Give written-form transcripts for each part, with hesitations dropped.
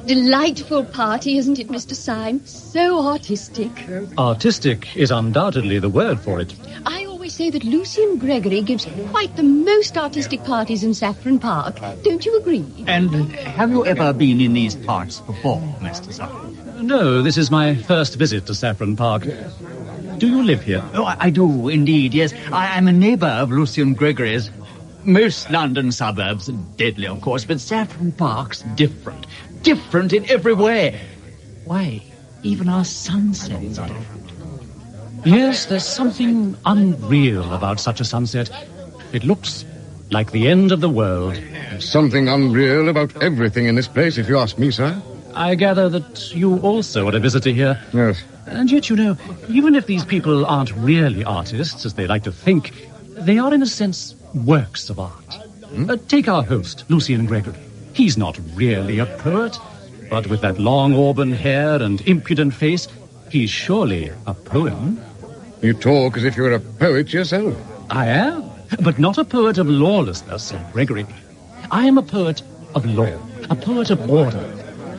Delightful party, isn't it, Mr. Syme? So artistic. Artistic is undoubtedly the word for it. I always say that Lucian Gregory gives quite the most artistic parties in Saffron Park. Don't you agree? And have you ever been in these parts before, Mr. Syme? No, this is my first visit to Saffron Park. Do you live here? Oh, I do, indeed, yes. I'm a neighbour of Lucian Gregory's. Most London suburbs are deadly, of course, but Saffron Park's different. Different in every way. Why, even our sunsets are different. Yes, there's something unreal about such a sunset. It looks like the end of the world. Something unreal about everything in this place, if you ask me, sir. I gather that you also are a visitor here. Yes. And yet, you know, even if these people aren't really artists, as they like to think, they are, in a sense, works of art. Take our host, Lucian Gregory. He's not really a poet, but with that long auburn hair and impudent face, he's surely a poem. You talk as if you were a poet yourself. I am, but not a poet of lawlessness, Gregory. I am a poet of law, a poet of order.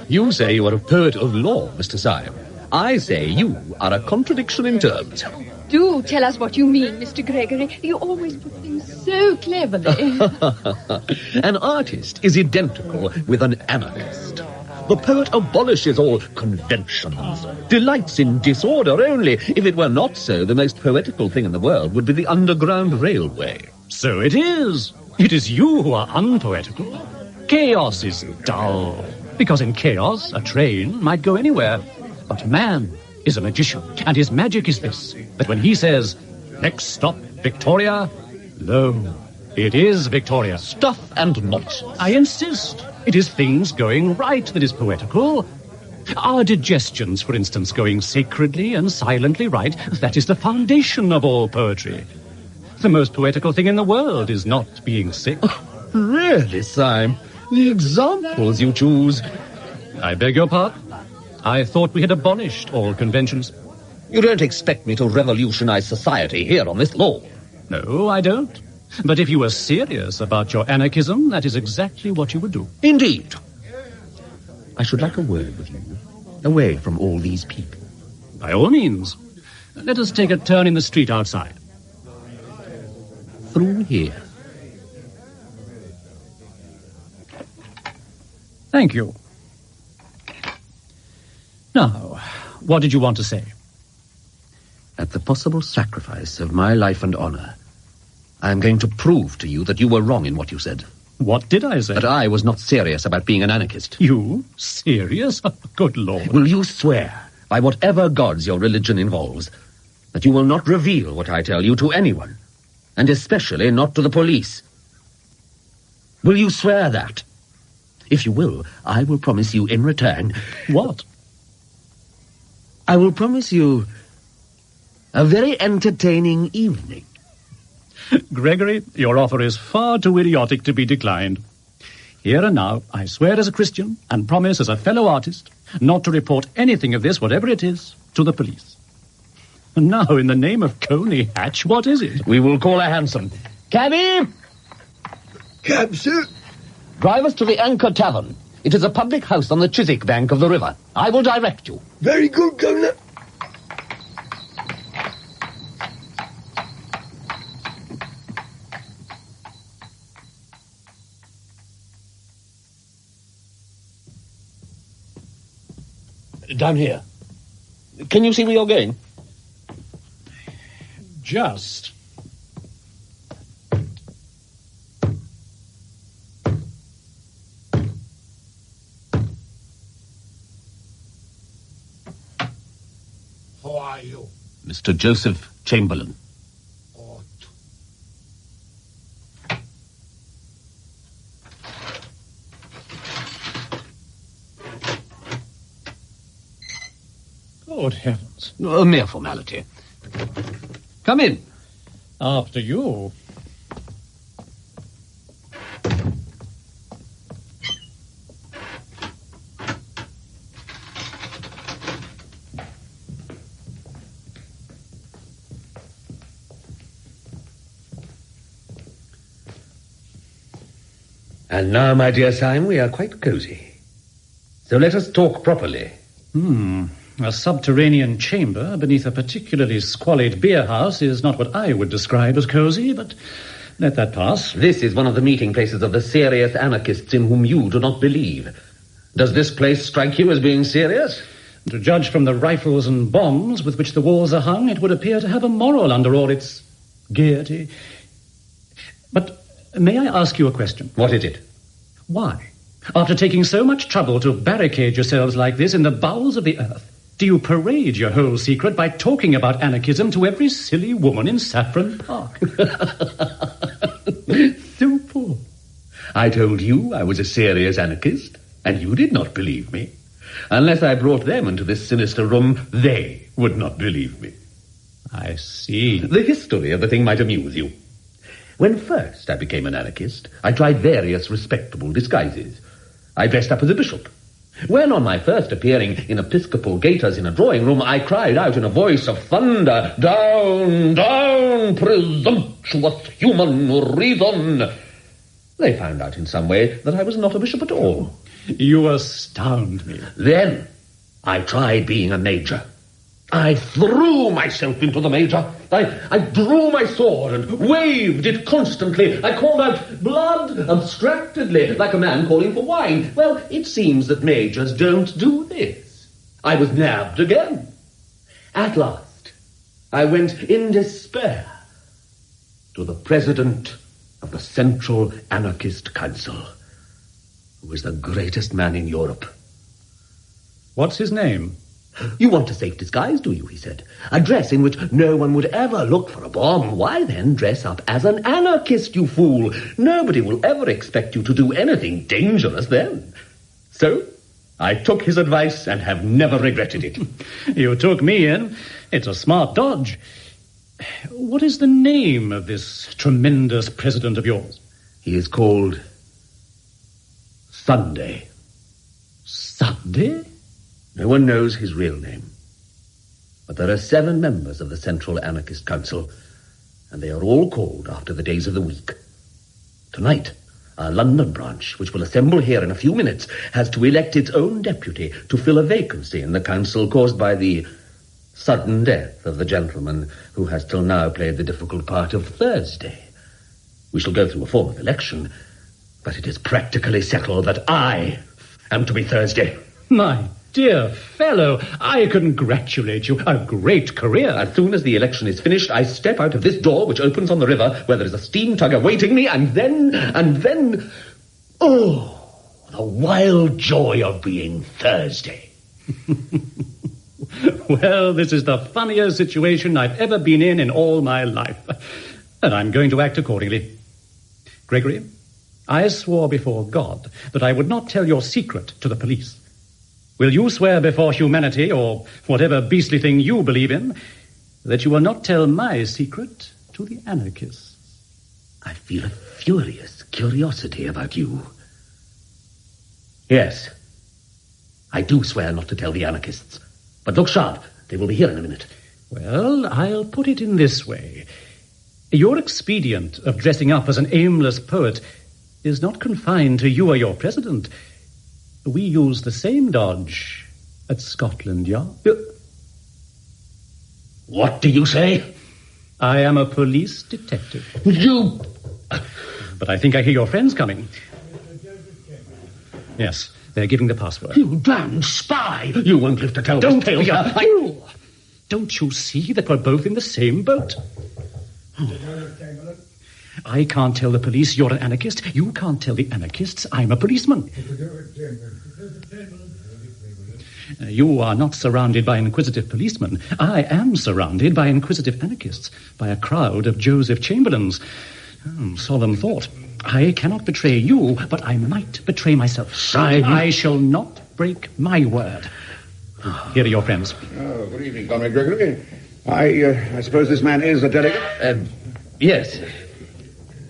You say you are a poet of law, Mr. Syme. I say you are a contradiction in terms. Do tell us what you mean, Mr. Gregory. You always put things so cleverly. An artist is identical with an anarchist. The poet abolishes all conventions, delights in disorder only. If it were not so, the most poetical thing in the world would be the Underground Railway. So it is. It is you who are unpoetical. Chaos is dull, because in chaos a train might go anywhere. But man is a magician, and his magic is this, that when he says, "Next stop, Victoria," lo, it is Victoria. Stuff and nonsense. I insist. It is things going right that is poetical. Our digestions, for instance, going sacredly and silently right, that is the foundation of all poetry. The most poetical thing in the world is not being sick. Oh, really, Syme? The examples you choose. I beg your pardon? I thought we had abolished all conventions. You don't expect me to revolutionize society here on this lawn. No, I don't. But if you were serious about your anarchism, that is exactly what you would do. Indeed. I should like a word with you, away from all these people. By all means. Let us take a turn in the street outside. Through here. Thank you. Now, what did you want to say? At the possible sacrifice of my life and honor, I am going to prove to you that you were wrong in what you said. What did I say? That I was not serious about being an anarchist. You? Serious? Good Lord. Will you swear, by whatever gods your religion involves, that you will not reveal what I tell you to anyone, and especially not to the police? Will you swear that? If you will, I will promise you in return... What? I will promise you a very entertaining evening. Gregory, your offer is far too idiotic to be declined. Here and now, I swear as a Christian and promise as a fellow artist not to report anything of this, whatever it is, to the police. And now, in the name of Coney Hatch, what is it? We will call a hansom. Cabby! Cab, sir? Drive us to the Anchor Tavern. It is a public house on the Chiswick bank of the river. I will direct you. Very good, Governor. Down here. Can you see where you're going? Just. Who are you? Mr. Joseph Chamberlain. What? Good heavens. A mere formality. Come in. After you. And now, my dear Syme, we are quite cosy. So let us talk properly. A subterranean chamber beneath a particularly squalid beer house is not what I would describe as cosy, but let that pass. This is one of the meeting places of the serious anarchists in whom you do not believe. Does this place strike you as being serious? To judge from the rifles and bombs with which the walls are hung, it would appear to have a moral under all its gaiety. But may I ask you a question? What is it? Why, after taking so much trouble to barricade yourselves like this in the bowels of the earth, do you parade your whole secret by talking about anarchism to every silly woman in Saffron Park? Simple. I told you I was a serious anarchist, and you did not believe me. Unless I brought them into this sinister room, they would not believe me. I see. The history of the thing might amuse you. When first I became an anarchist, I tried various respectable disguises. I dressed up as a bishop. When, on my first appearing in episcopal gaiters in a drawing room, I cried out in a voice of thunder, "Down, down, presumptuous human reason!" They found out in some way that I was not a bishop at all. You astound me. Then I tried being a major. I threw myself into the major. I drew my sword and waved it constantly. I called out blood abstractedly, like a man calling for wine. Well, it seems that majors don't do this. I was nabbed again. At last, I went in despair to the president of the Central Anarchist Council, who is the greatest man in Europe. What's his name? You want a safe disguise, do you, he said. A dress in which no one would ever look for a bomb. Why then dress up as an anarchist, you fool? Nobody will ever expect you to do anything dangerous then. So, I took his advice and have never regretted it. You took me in. It's a smart dodge. What is the name of this tremendous president of yours? He is called Sunday. Sunday? No one knows his real name. But there are 7 members of the Central Anarchist Council, and they are all called after the days of the week. Tonight, our London branch, which will assemble here in a few minutes, has to elect its own deputy to fill a vacancy in the council caused by the sudden death of the gentleman who has till now played the difficult part of Thursday. We shall go through a form of election, but it is practically settled that I am to be Thursday. My dear fellow, I congratulate you. A great career. As soon as the election is finished, I step out of this door, which opens on the river, where there is a steam tug awaiting me, and then... Oh, the wild joy of being Thursday. Well, this is the funniest situation I've ever been in all my life. And I'm going to act accordingly. Gregory, I swore before God that I would not tell your secret to the police. Will you swear before humanity, or whatever beastly thing you believe in, that you will not tell my secret to the anarchists? I feel a furious curiosity about you. Yes, I do swear not to tell the anarchists. But look sharp, they will be here in a minute. Well, I'll put it in this way. Your expedient of dressing up as an aimless poet is not confined to you or your president. We use the same dodge at Scotland Yard. What do you say? I am a police detective. You... But I think I hear your friends coming. Yes, they're giving the password. You damned spy! You won't live to tell Don't this tale. be a fool! Don't you see that we're both in the same boat? I can't tell the police you're an anarchist. You can't tell the anarchists I'm a policeman. You are not surrounded by inquisitive policemen. I am surrounded by inquisitive anarchists, by a crowd of Joseph Chamberlains. Solemn thought. I cannot betray you, but I might betray myself. Syme. I shall not break my word. Here are your friends. Oh, good evening, Comrade Gregory. I suppose this man is a delegate? Yes.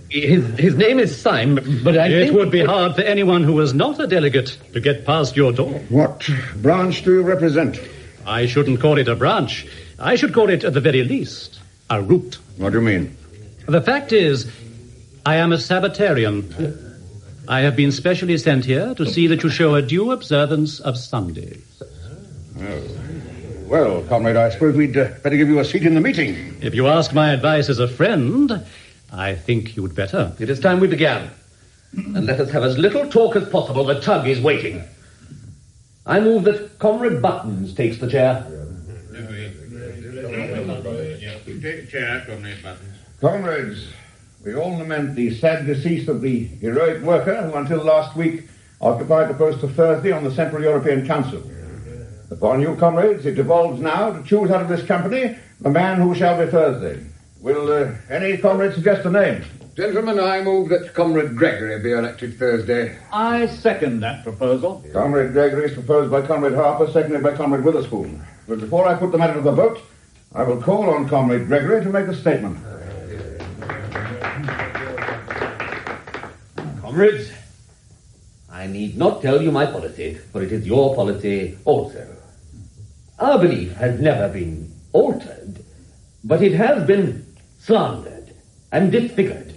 His name is Syme, but I think... It would be hard for anyone who was not a delegate to get past your door. What branch do you represent? I shouldn't call it a branch. I should call it, at the very least, a route. What do you mean? The fact is, I am a Sabbatarian. I have been specially sent here to see that you show a due observance of Sundays. Oh. Well, comrade, I suppose we'd better give you a seat in the meeting. If you ask my advice as a friend, I think you'd better. It is time we began. And let us have as little talk as possible. The tug is waiting. I move that Comrade Buttons takes the chair. You take a chair, Comrade Buttons. Comrades, we all lament the sad decease of the heroic worker who until last week occupied the post of Thursday on the Central European Council. Upon you, comrades, it devolves now to choose out of this company the man who shall be Thursday. Will any comrade suggest a name? Gentlemen, I move that Comrade Gregory be elected Thursday. I second that proposal. Comrade Gregory is proposed by Comrade Harper, seconded by Comrade Witherspoon. But before I put the matter to the vote, I will call on Comrade Gregory to make a statement. Comrades, I need not tell you my policy, for it is your policy also. Our belief has never been altered, but it has been slandered and disfigured.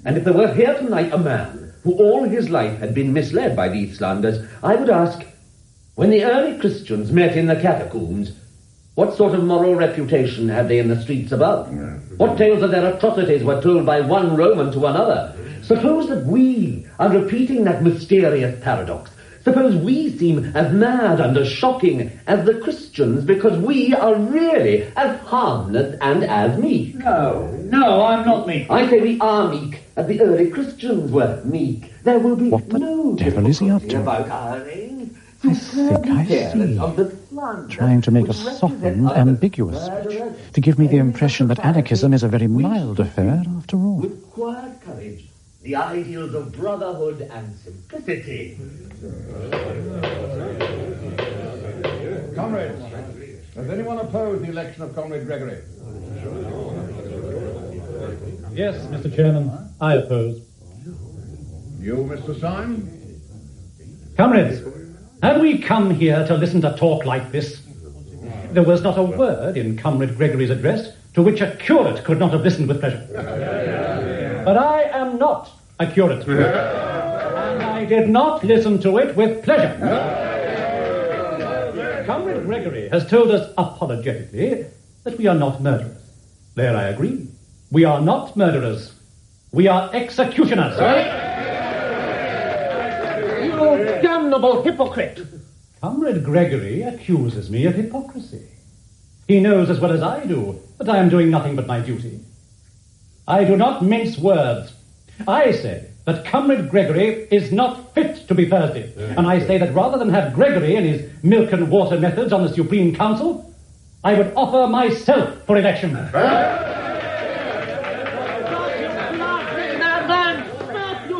And if there were here tonight a man who all his life had been misled by these slanders, I would ask, when the early Christians met in the catacombs, what sort of moral reputation had they in the streets above? What tales of their atrocities were told by one Roman to another? Suppose that we are repeating that mysterious paradox. Suppose we seem as mad and as shocking as the Christians because we are really as harmless and as meek. No, I'm not meek. I say we are meek, as the early Christians were meek. There will be What the no devil is he up to? about our reign. I think I see. Trying to make a softened, ambiguous speech, to give me the impression that anarchism is a very mild affair after all. With quiet courage, the ideals of brotherhood and simplicity. Comrades, does anyone oppose the election of Comrade Gregory? Yes, Mr. Chairman, I oppose. You, Mr. Syme? Comrades, have we come here to listen to talk like this? There was not a word in Comrade Gregory's address to which a curate could not have listened with pleasure. But I am not a curate. And I did not listen to it with pleasure. Comrade Gregory has told us apologetically that we are not murderers. There I agree. We are not murderers. We are executioners. You damnable hypocrite! Comrade Gregory accuses me of hypocrisy. He knows as well as I do that I am doing nothing but my duty. I do not mince words. I say that Comrade Gregory is not fit to be Thursday. And I say that rather than have Gregory and his milk and water methods on the Supreme Council, I would offer myself for election.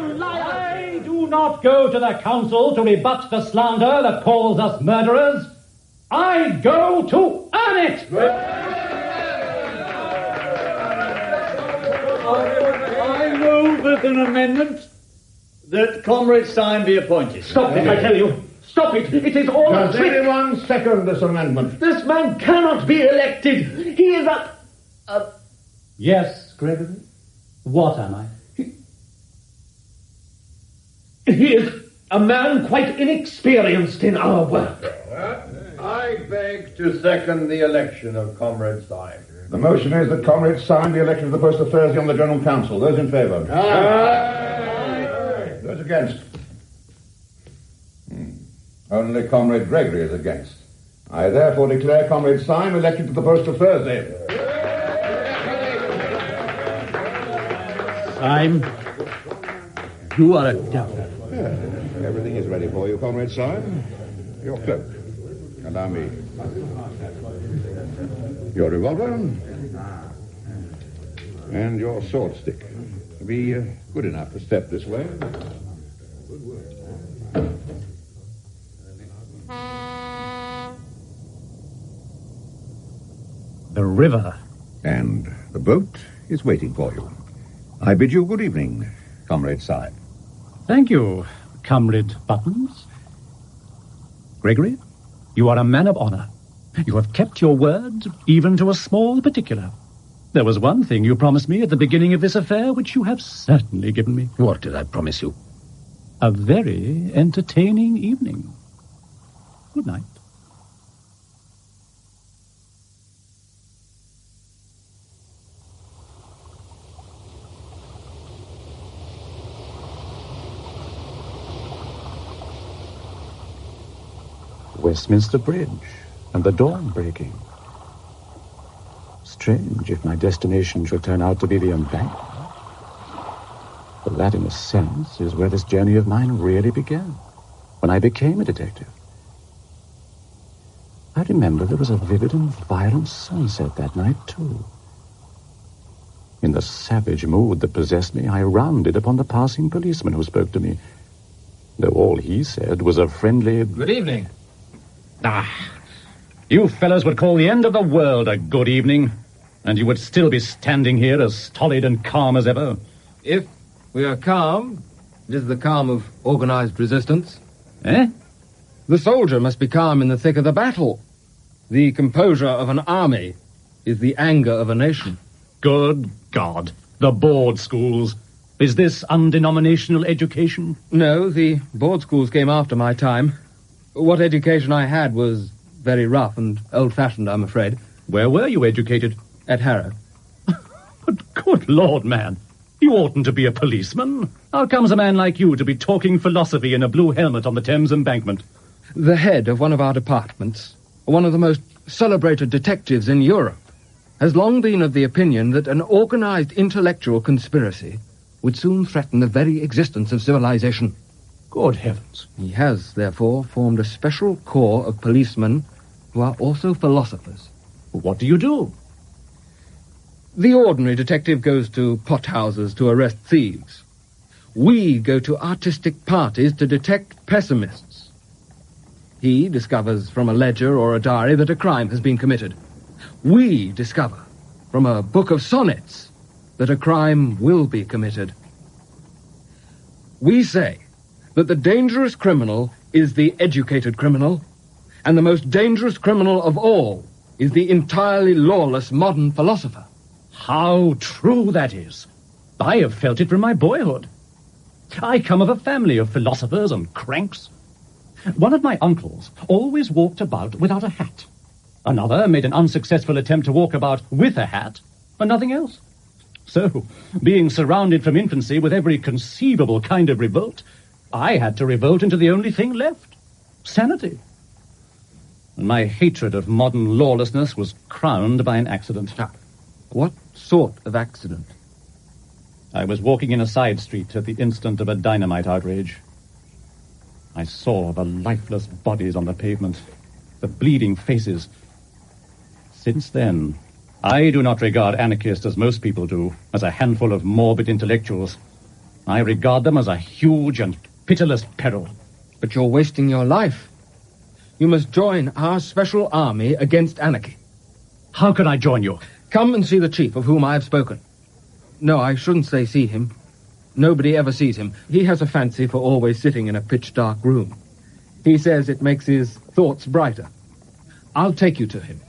I do not go to the council to rebut the slander that calls us murderers. I go to earn it! I move with an amendment that Comrade Syme be appointed. Stop it, I tell you. Stop it. It is all Does trick. anyone second this amendment? This man cannot be elected. He is a... Yes, Gregory. What am I? He is a man quite inexperienced in our work. I beg to second the election of Comrade Syme. The motion is that Comrade Syme be elected to the post of Thursday on the General Council. Those in favour? Aye. Those against? Only Comrade Gregory is against. I therefore declare Comrade Syme elected to the post of Thursday. Syme, you are a devil. Everything is ready for you, Comrade Syme. Your cloak. Allow me. Your revolver. And your sword stick. Be good enough to step this way. The river. And the boat is waiting for you. I bid you good evening, Comrade Syme. Thank you, Comrade Buttons. Gregory, you are a man of honor. You have kept your word, even to a small particular. There was one thing you promised me at the beginning of this affair, which you have certainly given me. What did I promise you? a very entertaining evening. Good night. Westminster Bridge and the dawn breaking. Strange if my destination should turn out to be the embankment. For that, in a sense, is where this journey of mine really began, when I became a detective. I remember there was a vivid and violent sunset that night, too. In the savage mood that possessed me, I rounded upon the passing policeman who spoke to me, though all he said was a friendly... Good evening. You fellows would call the end of the world a good evening, and you would still be standing here as stolid and calm as ever. If we are calm, it is the calm of organized resistance. Eh? The soldier must be calm in the thick of the battle. The composure of an army is the anger of a nation. Good God. The board schools. Is this undenominational education? No, the board schools came after my time. What education I had was very rough and old-fashioned, I'm afraid. Where were you educated? At Harrow. But good Lord, man. You oughtn't to be a policeman. How comes a man like you to be talking philosophy in a blue helmet on the Thames embankment? The head of one of our departments, one of the most celebrated detectives in Europe, has long been of the opinion that an organized intellectual conspiracy would soon threaten the very existence of civilization. Good heavens. He has, therefore, formed a special corps of policemen who are also philosophers. What do you do? The ordinary detective goes to pothouses to arrest thieves. We go to artistic parties to detect pessimists. He discovers from a ledger or a diary that a crime has been committed. We discover from a book of sonnets that a crime will be committed. We say that the dangerous criminal is the educated criminal, and the most dangerous criminal of all is the entirely lawless modern philosopher. How true that is. I have felt it from my boyhood. I come of a family of philosophers and cranks. One of my uncles always walked about without a hat. Another made an unsuccessful attempt to walk about with a hat, and nothing else. So, being surrounded from infancy with every conceivable kind of revolt, I had to revolt into the only thing left, sanity. And my hatred of modern lawlessness was crowned by an accident. What sort of accident? I was walking in a side street at the instant of a dynamite outrage. I saw the lifeless bodies on the pavement, the bleeding faces. Since then, I do not regard anarchists as most people do, as a handful of morbid intellectuals. I regard them as a huge and pitiless peril. But you're wasting your life. You must join our special army against anarchy. How can I join you? Come and see the chief of whom I have spoken. No, I shouldn't say see him. Nobody ever sees him. He has a fancy for always sitting in a pitch-dark room. He says it makes his thoughts brighter. I'll take you to him.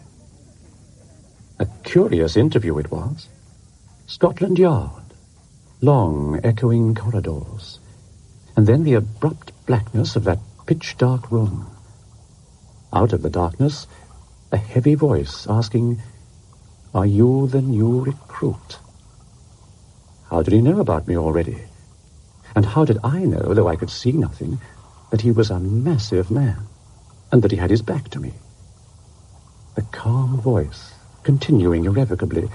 A curious interview it was. Scotland Yard. Long, echoing corridors. And then the abrupt blackness of that pitch-dark room. Out of the darkness, a heavy voice asking, "Are you the new recruit?" How did he know about me already? And how did I know, though I could see nothing, that he was a massive man, and that he had his back to me? The calm voice, continuing irrevocably,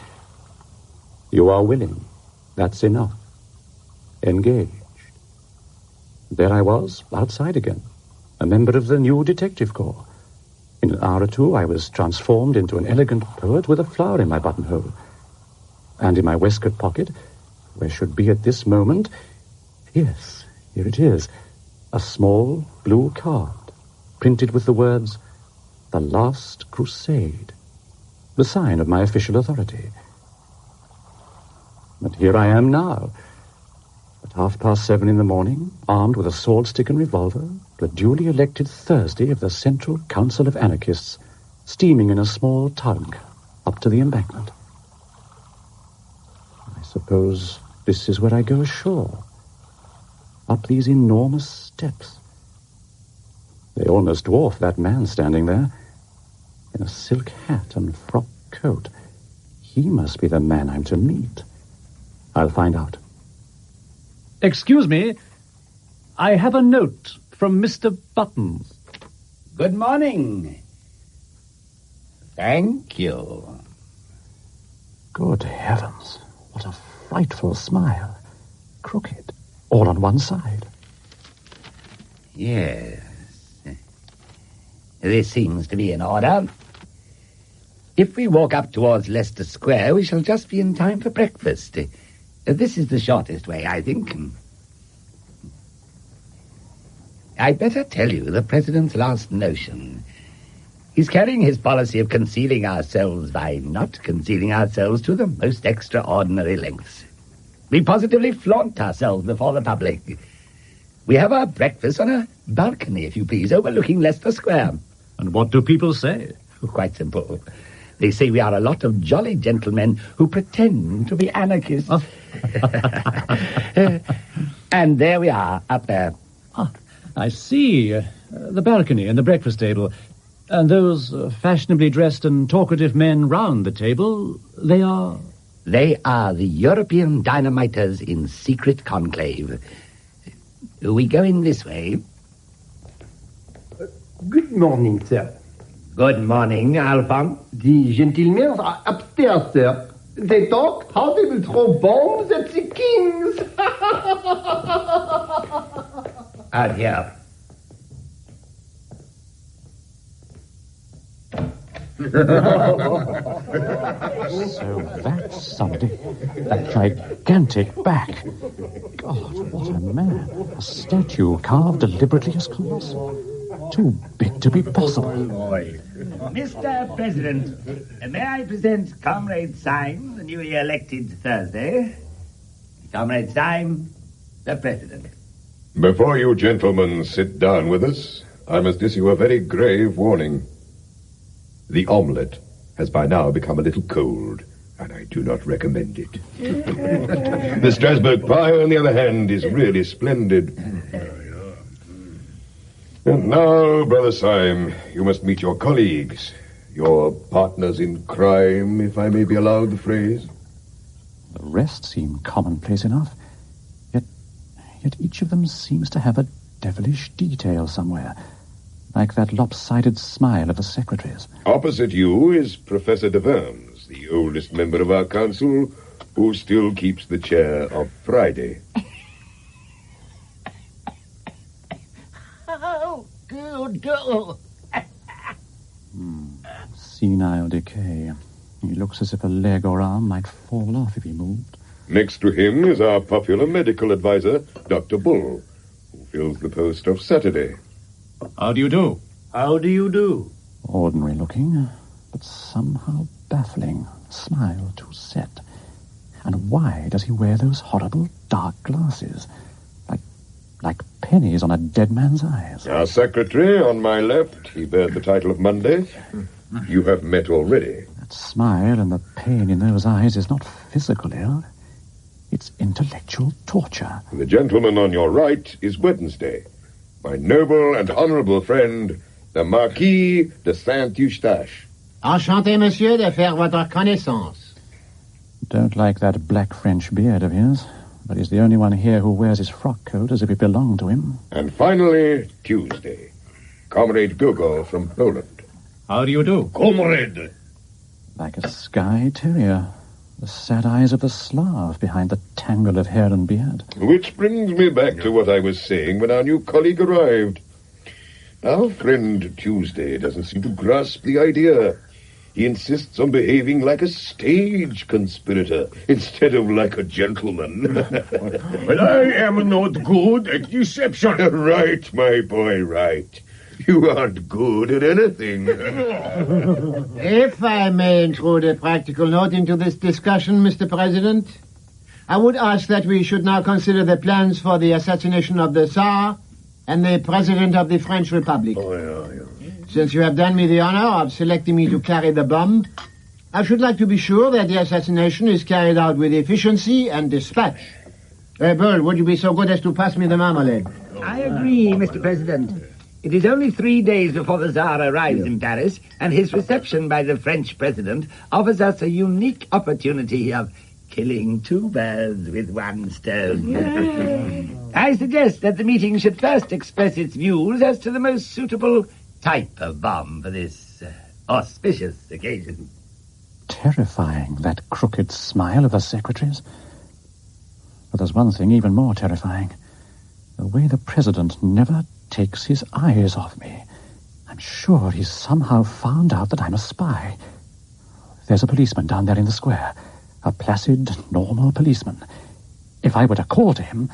"You are willing. That's enough. Engaged." There I was, outside again, a member of the new detective corps. In an hour or two, I was transformed into an elegant poet with a flower in my buttonhole. And in my waistcoat pocket, where should be at this moment, yes, here it is, a small blue card, printed with the words, "The Last Crusade," the sign of my official authority. But here I am now, at 7:30 in the morning, armed with a sword stick and revolver, the duly elected Thursday of the Central Council of Anarchists, steaming in a small tug up to the embankment. I suppose this is where I go ashore. up these enormous steps. They almost dwarf that man standing there, in a silk hat and frock coat. He must be the man I'm to meet. I'll find out. Excuse me, I have a note from Mr. Buttons. Good morning. Thank you. Good heavens, what a frightful smile. Crooked, all on one side. Yes. This seems to be in order. If we walk up towards Leicester Square, we shall just be in time for breakfast. This is the shortest way, I think. I'd better tell you the President's last notion. He's carrying his policy of concealing ourselves by not concealing ourselves to the most extraordinary lengths. We positively flaunt ourselves before the public. We have our breakfast on a balcony, if you please, overlooking Leicester Square. And what do people say? Quite simple. They say we are a lot of jolly gentlemen who pretend to be anarchists. Oh. And there we are, up there. Ah, I see. The balcony and the breakfast table. And those fashionably dressed and talkative men round the table, they are... They are the European dynamiters in secret conclave. We go in this way. Good morning, sir. Good morning, Alphonse. The gentlemen are upstairs, sir. They talk how they will throw bombs at the kings. Out here. So that's somebody. That gigantic back. God, what a man. A statue carved deliberately as colossal. Too big to be possible. Mr. President, may I present Comrade Syme, the newly elected Thursday? Comrade Syme, the President. Before you gentlemen sit down with us, I must issue a very grave warning. The omelette has by now become a little cold, and I do not recommend it. The Strasbourg pie, on the other hand, is really splendid. And now, Brother Syme, you must meet your colleagues, your partners in crime, if I may be allowed the phrase. The rest seem commonplace enough, yet each of them seems to have a devilish detail somewhere, like that lopsided smile of the secretaries. Opposite you is Professor de Worms, the oldest member of our council, who still keeps the chair of Friday. Oh, good girl. Senile decay. He looks as if a leg or arm might fall off if he moved. Next to him is our popular medical advisor, Dr. Bull, who fills the post of Saturday. How do you do? How do you do? Ordinary looking, but somehow baffling. Smile too set. And why does he wear those horrible dark glasses? Like pennies on a dead man's eyes. Our secretary, on my left, he bears the title of Monday. You have met already. That smile and the pain in those eyes is not physical ill. It's intellectual torture. The gentleman on your right is Wednesday. My noble and honorable friend, the Marquis de Saint-Eustache. Enchanté, monsieur, de faire votre connaissance. Don't like that black French beard of his, but he's the only one here who wears his frock coat as if it belonged to him. And finally, Tuesday, Comrade Gogol from Poland. How do you do? Comrade. Like a sky terrier. The sad eyes of the Slav behind the tangle of hair and beard. Which brings me back to what I was saying when our new colleague arrived. Our friend Tuesday doesn't seem to grasp the idea. He insists on behaving like a stage conspirator instead of like a gentleman. But I am not good at deception. Right, my boy, right. You aren't good at anything. If I may intrude a practical note into this discussion, Mr. President, I would ask that we should now consider the plans for the assassination of the Tsar and the President of the French Republic. Since you have done me the honor of selecting me to carry the bomb, I should like to be sure that the assassination is carried out with efficiency and dispatch. Bull, would you be so good as to pass me the marmalade? I agree, Mr. President. It is only 3 days before the Tsar arrives in Paris, and his reception by the French president offers us a unique opportunity of killing 2 birds with 1 stone. I suggest that the meeting should first express its views as to the most suitable type of bomb for this auspicious occasion. Terrifying, that crooked smile of the secretary's. But there's one thing even more terrifying. The way the president never takes his eyes off me. I'm sure he's somehow found out that I'm a spy. There's a policeman down there in the square. A placid, normal policeman. If I were to call to him...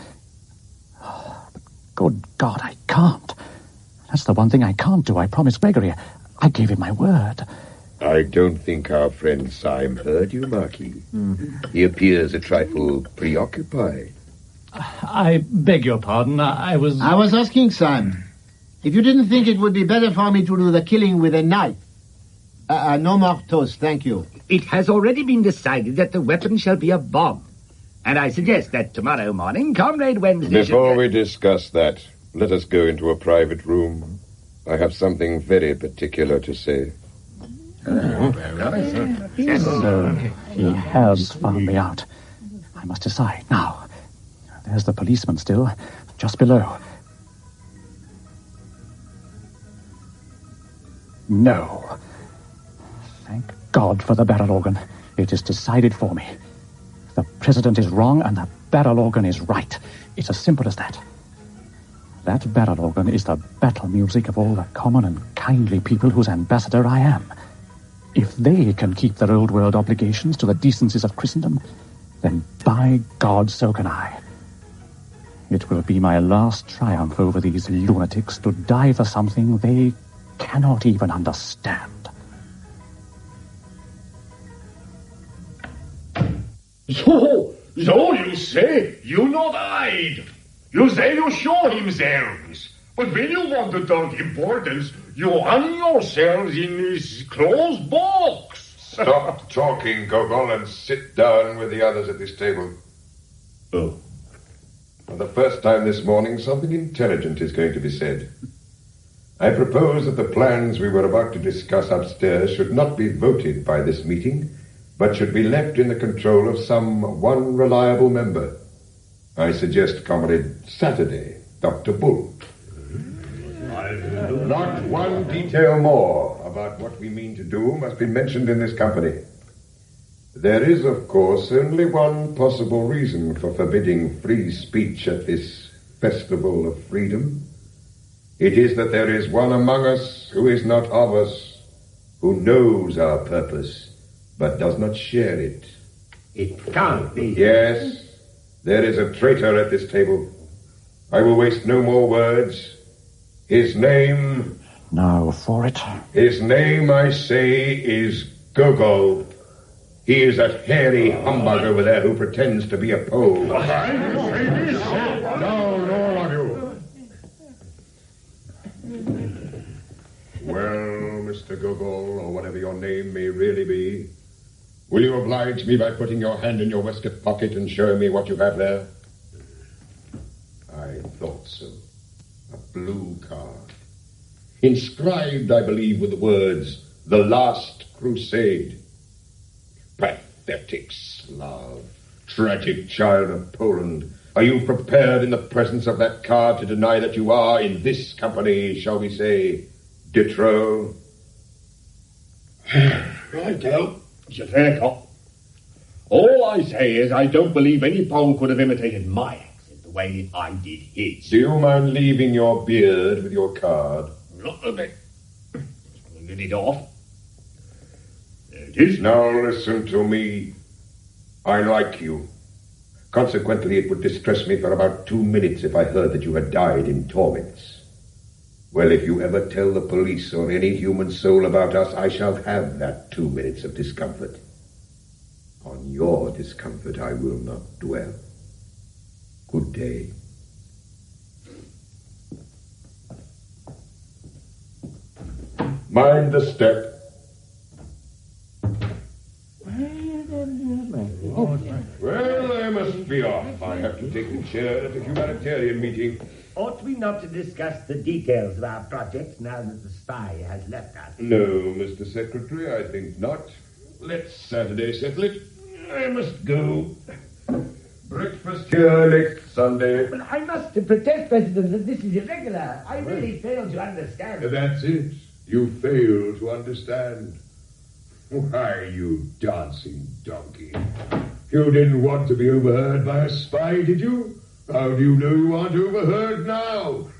But good God, I can't. That's the one thing I can't do. I promised Gregory. I gave him my word. I don't think our friend Syme heard you, Marquis. He appears a trifle preoccupied. I beg your pardon. I was asking Syme if you didn't think it would be better for me to do the killing with a knife. No more toast, thank you. It has already been decided that the weapon shall be a bomb. And I suggest that tomorrow morning, Comrade Wednesday... Before we discuss that, let us go into a private room. I have something very particular to say. So he has found me out. I must decide now. There's the policeman still, just below. No. Thank God for the barrel organ. It is decided for me. The president is wrong and the barrel organ is right. It's as simple as that. That barrel organ is the battle music of all the common and kindly people whose ambassador I am. If they can keep their old world obligations to the decencies of Christendom, then by God, so can I. It will be my last triumph over these lunatics to die for something they cannot even understand. So you say you not hide. You say you show themselves. But when you want to talk importance, you hang yourselves in this closed box. Stop talking, Gogol, and sit down with the others at this table. Oh. For the first time this morning, something intelligent is going to be said. I propose that the plans we were about to discuss upstairs should not be voted by this meeting, but should be left in the control of some one reliable member. I suggest Comrade Saturday, Dr. Bull. Not one detail more about what we mean to do must be mentioned in this company. There is, of course, only one possible reason for forbidding free speech at this festival of freedom. It is that there is one among us who is not of us, who knows our purpose, but does not share it. It can't be. Yes, there is a traitor at this table. I will waste no more words. His name... Now for it. His name, I say, is Gogol. He is that hairy humbug over there who pretends to be a Pole. Down, all of you. Well, Mr. Gogol, or whatever your name may really be, will you oblige me by putting your hand in your waistcoat pocket and showing me what you have there? I thought so. A blue card. Inscribed, I believe, with the words, "The Last Crusade." Pathetic Slav. Tragic child of Poland. Are you prepared in the presence of that card to deny that you are, in this company, shall we say, de trop? Right out. It's a fair cop. All I say is I don't believe any Pole could have imitated my accent the way that I did his. Do you mind leaving your beard with your card? Not a bit. Get it off. There it is. Now listen to me. I like you. Consequently, it would distress me for about 2 minutes if I heard that you had died in torments. Well, if you ever tell the police or any human soul about us, I shall have that 2 minutes of discomfort. On your discomfort I will not dwell. Good day. Mind the step. Well, I must be off. I have to take the chair at a humanitarian meeting. Ought we not to discuss the details of our project now that the spy has left us? No, Mr. Secretary, I think not. Let's Saturday settle it. I must go. Breakfast here next Sunday. Well, I must protest, President, that this is irregular. I really fail to understand. That's it. You fail to understand. Why, you dancing donkey. You didn't want to be overheard by a spy, did you? How do you know you aren't overheard now?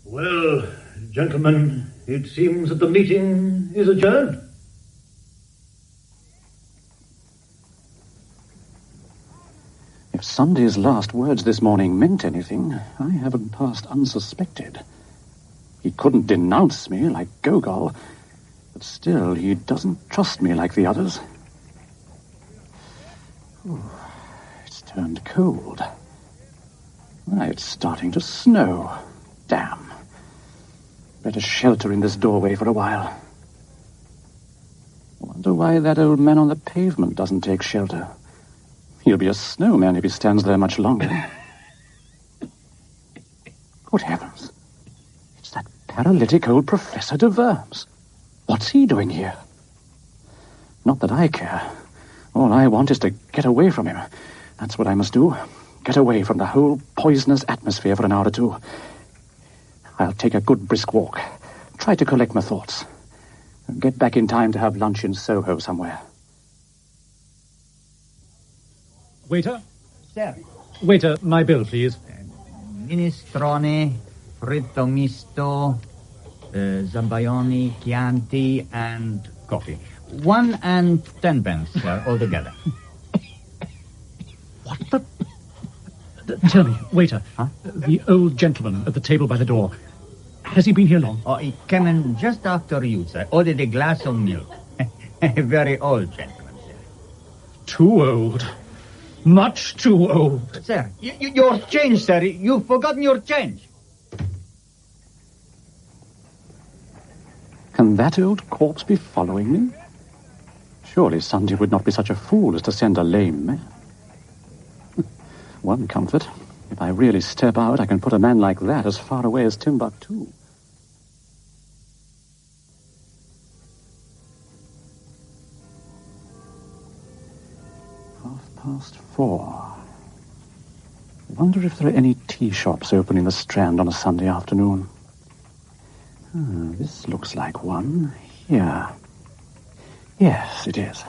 Well, gentlemen, it seems that the meeting is adjourned. If Sunday's last words this morning meant anything, I haven't passed unsuspected. He couldn't denounce me like Gogol, but still he doesn't trust me like the others. Ooh, it's turned cold. Why, it's starting to snow. Damn. Better shelter in this doorway for a while. Wonder why that old man on the pavement doesn't take shelter. He'll be a snowman if he stands there much longer. Good heavens. It's that paralytic old Professor de Worms. What's he doing here? Not that I care. All I want is to get away from him. That's what I must do. Get away from the whole poisonous atmosphere for an hour or two. I'll take a good brisk walk. Try to collect my thoughts. Get back in time to have lunch in Soho somewhere. Waiter? Sir. Waiter, my bill, please. Minestrone, fritto misto, zabaioni, Chianti, and coffee. 1 and 10 pence, sir, altogether. What the... Tell me, waiter, the old gentleman at the table by the door, has he been here long? Oh, he came in just after you, sir. Ordered a glass of milk. A very old gentleman, sir. Too old. Much too old. Sir, your change, sir. You've forgotten your change. Can that old corpse be following me? Surely Sunday would not be such a fool as to send a lame man. One comfort, if I really step out, I can put a man like that as far away as Timbuktu. Past 4. Wonder if there are any tea shops open in the Strand on a Sunday afternoon. This looks like one. Here. Yes, it is.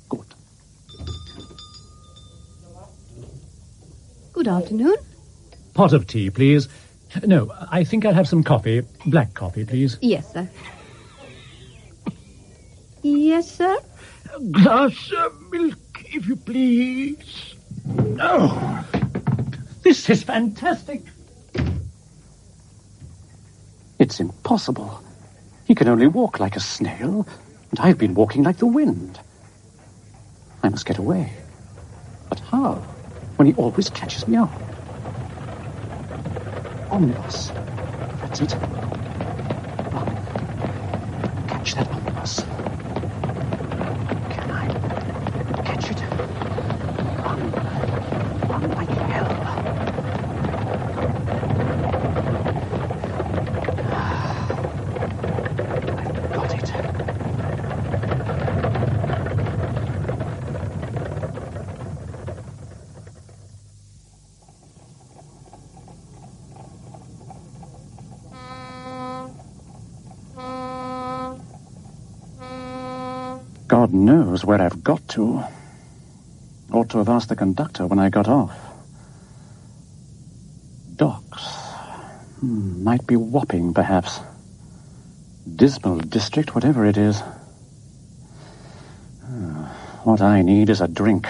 Good. Good afternoon. Pot of tea, please. No, I think I'll have some coffee. Black coffee, please. Yes, sir. Yes, sir? A glass of milk, if you please. Oh, this is fantastic. It's impossible. He can only walk like a snail, and I've been walking like the wind. I must get away. But how, when he always catches me up? Omnibus. That's it. Run. Catch that omnibus. Can I catch it? Run. Run like hell. I've got it. God knows where I've got to. Ought to have asked the conductor when I got off. Docks. Might be Wapping, perhaps. Dismal district, whatever it is. What I need is a drink.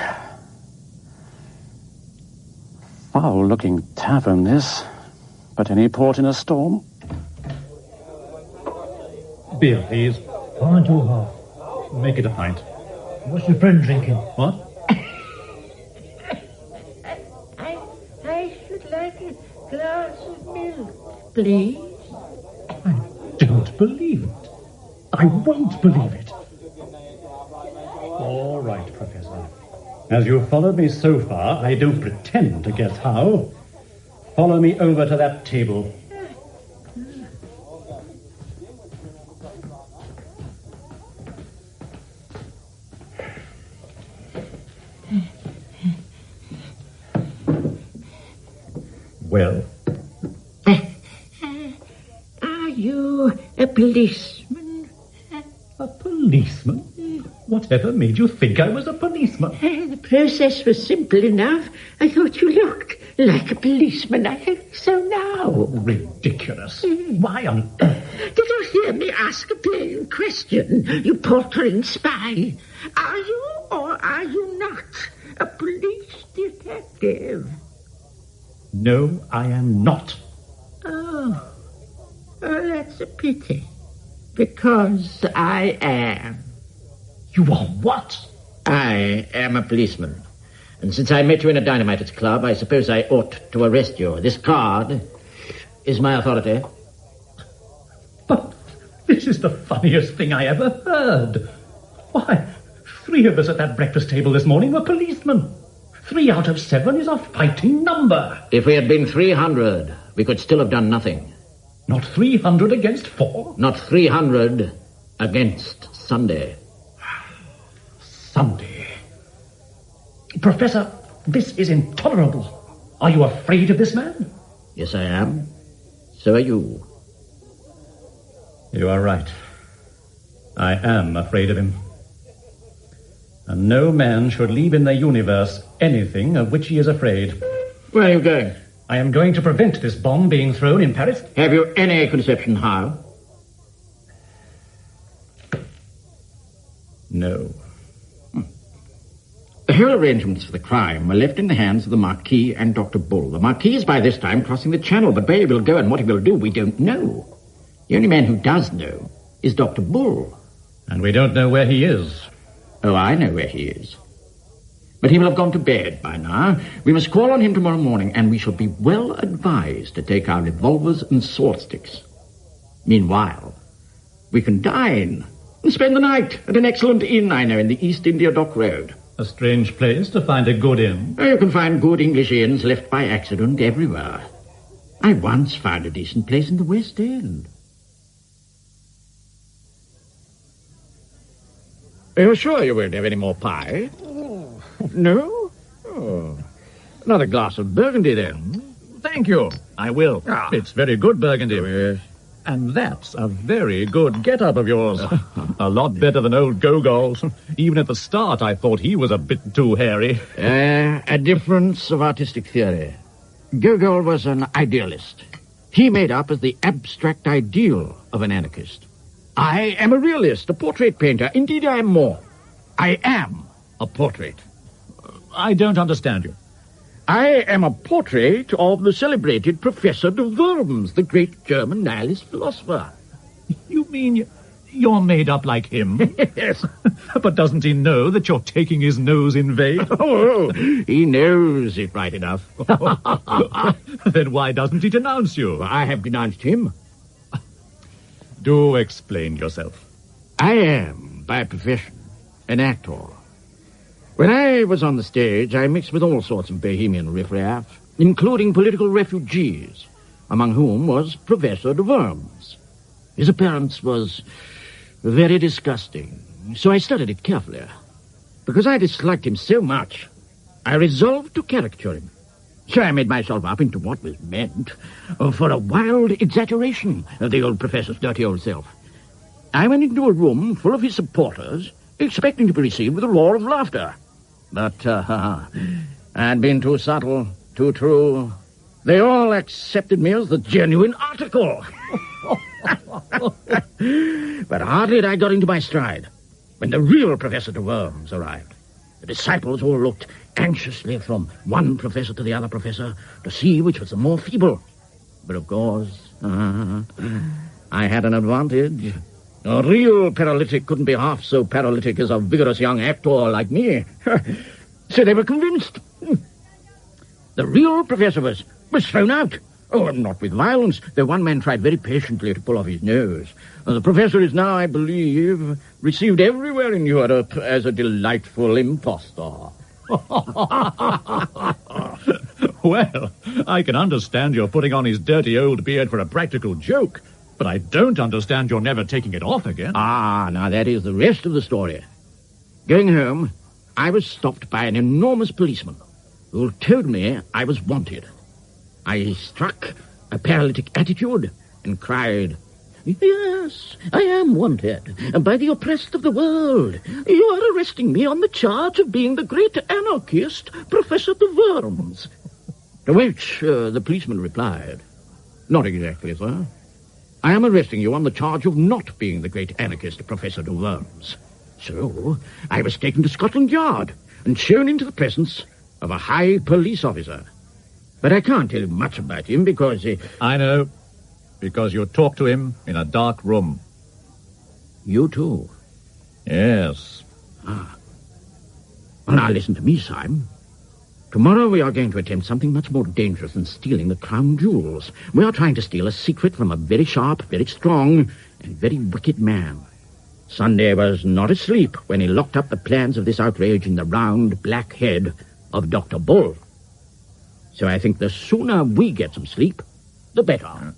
Foul-looking tavern, this. But any port in a storm? Beer, please. Pint or half? Make it a pint. What's your friend drinking? What? I should like a glass of milk, please. I don't believe it. I won't believe it. All right, Professor. As you've followed me so far, I don't pretend to guess how. Follow me over to that table. Well? Are you a policeman? A policeman? Whatever made you think I was a policeman? The process was simple enough. I thought you looked like a policeman. I think so now. Ridiculous. Why on earth? Did you hear me ask a plain question, you paltering spy? Are you or are you not a police detective? No, I am not. Oh, that's a pity. Because I am. You are what? I am a policeman. And since I met you in a dynamites club, I suppose I ought to arrest you. This card is my authority. But this is the funniest thing I ever heard. Why, 3 of us at that breakfast table this morning were policemen. 3 out of 7 is a fighting number. If we had been 300, we could still have done nothing. Not 300 against 4? Not 300 against Sunday. Sunday. Professor, this is intolerable. Are you afraid of this man? Yes, I am. So are you. You are right. I am afraid of him. And no man should leave in the universe anything of which he is afraid. Where are you going? I am going to prevent this bomb being thrown in Paris. Have you any conception how? No. The whole arrangements for the crime were left in the hands of the Marquis and Dr. Bull. The Marquis is by this time crossing the Channel, but where he will go and what he will do, we don't know. The only man who does know is Dr. Bull. And we don't know where he is. Oh, I know where he is. But he will have gone to bed by now. We must call on him tomorrow morning, and we shall be well advised to take our revolvers and sword sticks. Meanwhile, we can dine and spend the night at an excellent inn I know in the East India Dock Road. A strange place to find a good inn. Oh, you can find good English inns left by accident everywhere. I once found a decent place in the West End. Are you sure you won't have any more pie? No? Oh. Another glass of Burgundy, then. Thank you. I will. It's very good Burgundy. Yes. And that's a very good get-up of yours. A lot better than old Gogol's. Even at the start, I thought he was a bit too hairy. A difference of artistic theory. Gogol was an idealist. He made up as the abstract ideal of an anarchist. I am a realist, a portrait painter. Indeed, I am more. I am a portrait. I don't understand you. I am a portrait of the celebrated Professor de Worms, the great German nihilist philosopher. You mean you're made up like him? Yes. But doesn't he know that you're taking his nose in vain? Oh, he knows it right enough. Then why doesn't he denounce you? I have denounced him. Do explain yourself. I am, by profession, an actor. When I was on the stage, I mixed with all sorts of bohemian riffraff, including political refugees, among whom was Professor de Worms. His appearance was very disgusting, so I studied it carefully. Because I disliked him so much, I resolved to caricature him. So I made myself up into what was meant for a wild exaggeration of the old professor's dirty old self. I went into a room full of his supporters, expecting to be received with a roar of laughter. But I'd been too subtle, too true. They all accepted me as the genuine article. But hardly had I got into my stride when the real Professor de Worms arrived. The disciples all looked anxiously from one professor to the other professor to see which was the more feeble. But of course, I had an advantage. A real paralytic couldn't be half so paralytic as a vigorous young actor like me. So they were convinced. The real professor was thrown out. Oh, not with violence, though one man tried very patiently to pull off his nose. The professor is now, I believe, received everywhere in Europe as a delightful impostor. Well, I can understand your putting on his dirty old beard for a practical joke, but I don't understand your never taking it off again. Ah, now that is the rest of the story. Going home, I was stopped by an enormous policeman who told me I was wanted. I struck a paralytic attitude and cried, "Yes, I am wanted by the oppressed of the world. You are arresting me on the charge of being the great anarchist, Professor de Worms." To which the policeman replied, "Not exactly, sir. I am arresting you on the charge of not being the great anarchist, Professor de Worms." So I was taken to Scotland Yard and shown into the presence of a high police officer. But I can't tell you much about him because... I know, because you talked to him in a dark room. You too? Yes. Ah. Well, now listen to me, Syme. Tomorrow we are going to attempt something much more dangerous than stealing the crown jewels. We are trying to steal a secret from a very sharp, very strong, and very wicked man. Sunday was not asleep when he locked up the plans of this outrage in the round, black head of Dr. Bull. So I think the sooner we get some sleep, the better.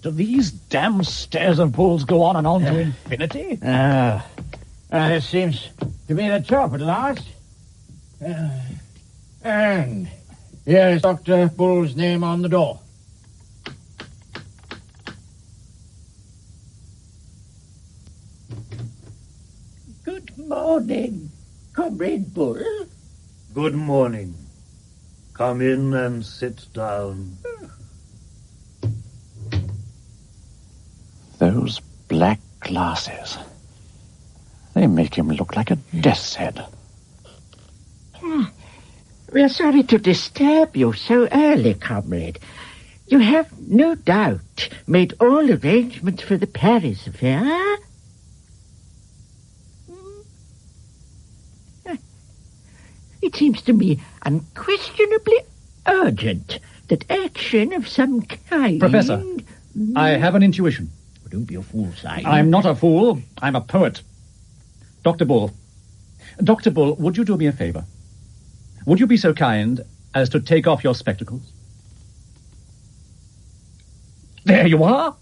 Do these damn stairs of Bulls go on and on to infinity? This seems to be the top at last. And here is Dr. Bull's name on the door. Good morning, Comrade Bull. Good morning. Come in and sit down. Those black glasses. They make him look like a death's head. We're sorry to disturb you so early, comrade. You have no doubt made all arrangements for the Paris affair. It seems to me unquestionably urgent that action of some kind... Professor, I have an intuition. Don't be a fool, Syme. I'm not a fool. I'm a poet. Dr. Bull, would you do me a favor? Would you be so kind as to take off your spectacles? There you are.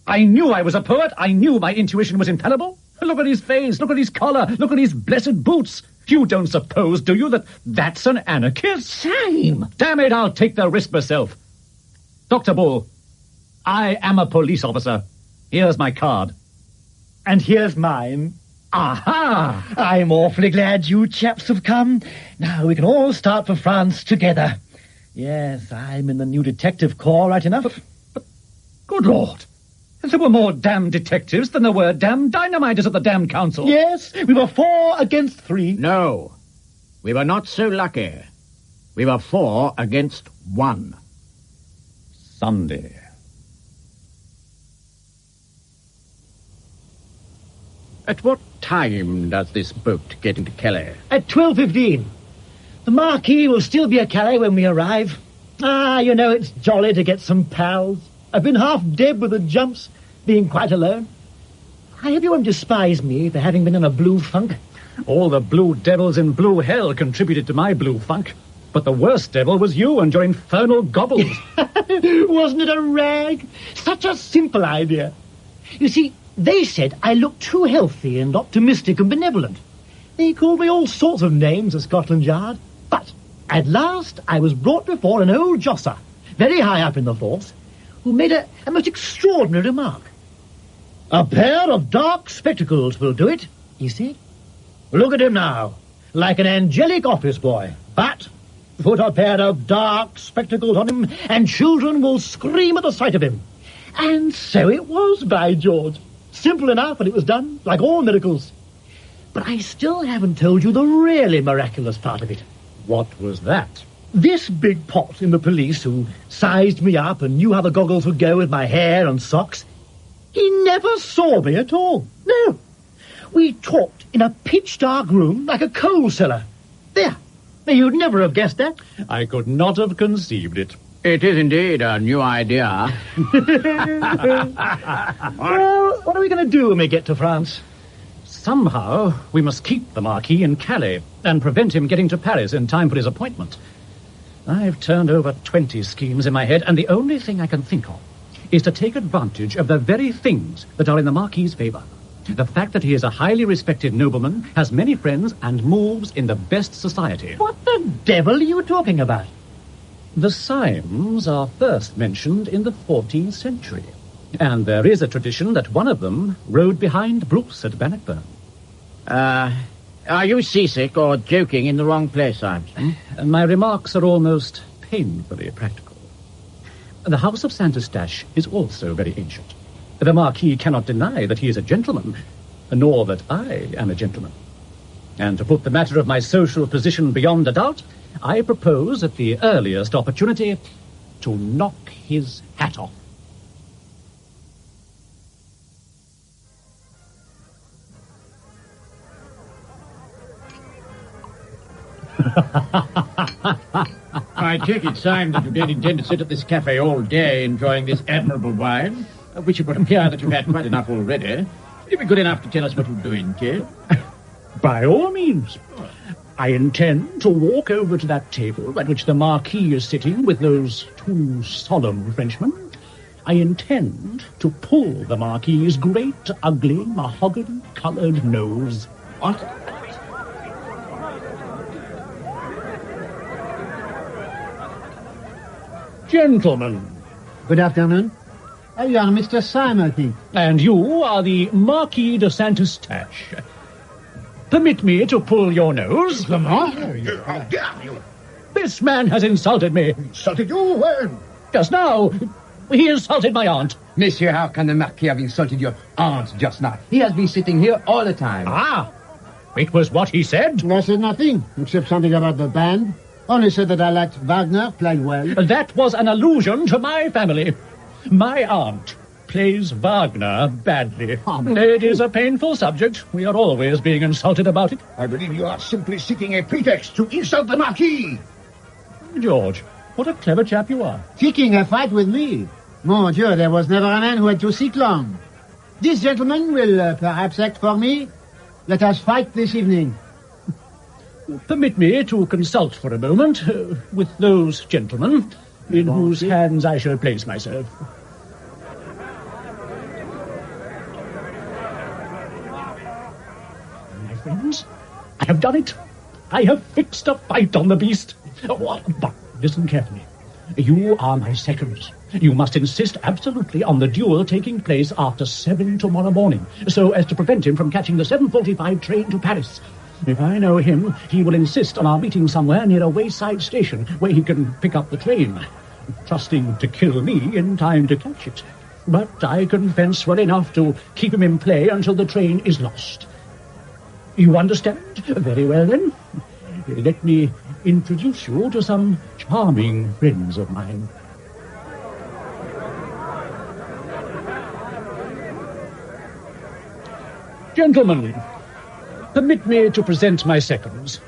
I knew I was a poet. I knew my intuition was infallible. Look at his face. Look at his collar. Look at his blessed boots. You don't suppose, do you, that that's an anarchist? Syme! Damn it, I'll take the risk myself. Dr. Bull, I am a police officer. Here's my card. And here's mine. Aha! I'm awfully glad you chaps have come. Now we can all start for France together. Yes, I'm in the new detective corps, right enough. But good Lord. There were more damn detectives than there were damn dynamiters at the damn council. Yes, we were 4 against 3. No, we were not so lucky. We were 4 against 1. Sunday. At what time does this boat get into Calais? At 12:15. The Marquis will still be at Calais when we arrive. You know, it's jolly to get some pals. I've been half dead with the jumps, being quite alone. I hope you won't despise me for having been in a blue funk. All the blue devils in blue hell contributed to my blue funk. But the worst devil was you and your infernal gobbles. Wasn't it a rag? Such a simple idea. You see, they said I looked too healthy and optimistic and benevolent. They called me all sorts of names at Scotland Yard. But at last I was brought before an old josser, very high up in the force, who made a most extraordinary remark. "A pair of dark spectacles will do it," he said. "Look at him now, like an angelic office boy. But put a pair of dark spectacles on him, and children will scream at the sight of him." And so it was, by George. Simple enough, and it was done, like all miracles. But I still haven't told you the really miraculous part of it. What was that? This big pot in the police who sized me up and knew how the goggles would go with my hair and socks, he never saw me at all. No. We talked in a pitch-dark room like a coal cellar. There, You'd never have guessed that. I could not have conceived it. It is indeed a new idea. Well, what are we going to do when we get to France? Somehow, we must keep the Marquis in Calais and prevent him getting to Paris in time for his appointment. I've turned over 20 schemes in my head, and the only thing I can think of is to take advantage of the very things that are in the Marquis's favour. The fact that he is a highly respected nobleman, has many friends, and moves in the best society. What the devil are you talking about? The Symes are first mentioned in the 14th century, and there is a tradition that one of them rode behind Bruce at Bannockburn. Are you seasick or joking in the wrong place, Symes? My remarks are almost painfully practical. The House of Saint-Eustache is also very ancient. The Marquis cannot deny that he is a gentleman, nor that I am a gentleman. And to put the matter of my social position beyond a doubt, I propose at the earliest opportunity to knock his hat off. I take it, Syme, that you don't intend to sit at this cafe all day enjoying this admirable wine, of which it would appear that you've had quite enough already. Will you be good enough to tell us what you're doing, kid? By all means. I intend to walk over to that table at which the Marquis is sitting with those two solemn Frenchmen. I intend to pull the Marquis's great, ugly, mahogany-coloured nose. What? Gentlemen. Good afternoon. You are Mr. Syme, I think. And you are the Marquis de Saint-Eustache. Permit me to pull your nose. How dare you? This man has insulted me. Insulted you? When? Just now. He insulted my aunt. Monsieur, how can the Marquis have insulted your aunt just now? He has been sitting here all the time. Ah, it was what he said. I said nothing, except something about the band. Only said that I liked Wagner, played well. That was an allusion to my family. My aunt plays Wagner badly. It is a painful subject. We are always being insulted about it. I believe you are simply seeking a pretext to insult the Marquis. George, what a clever chap you are. Seeking a fight with me? Mon Dieu, there was never a man who had to seek long. This gentleman will perhaps act for me. Let us fight this evening. Permit me to consult for a moment with those gentlemen in whose hands I shall place myself. My friends, I have done it. I have fixed a fight on the beast. But listen carefully. You are my seconds. You must insist absolutely on the duel taking place after 7 tomorrow morning, so as to prevent him from catching the 7:45 train to Paris. If I know him, he will insist on our meeting somewhere near a wayside station where he can pick up the train, trusting to kill me in time to catch it. But I can fence well enough to keep him in play until the train is lost. You understand? Very well, then. Let me introduce you to some charming friends of mine. Gentlemen, permit me to present my seconds.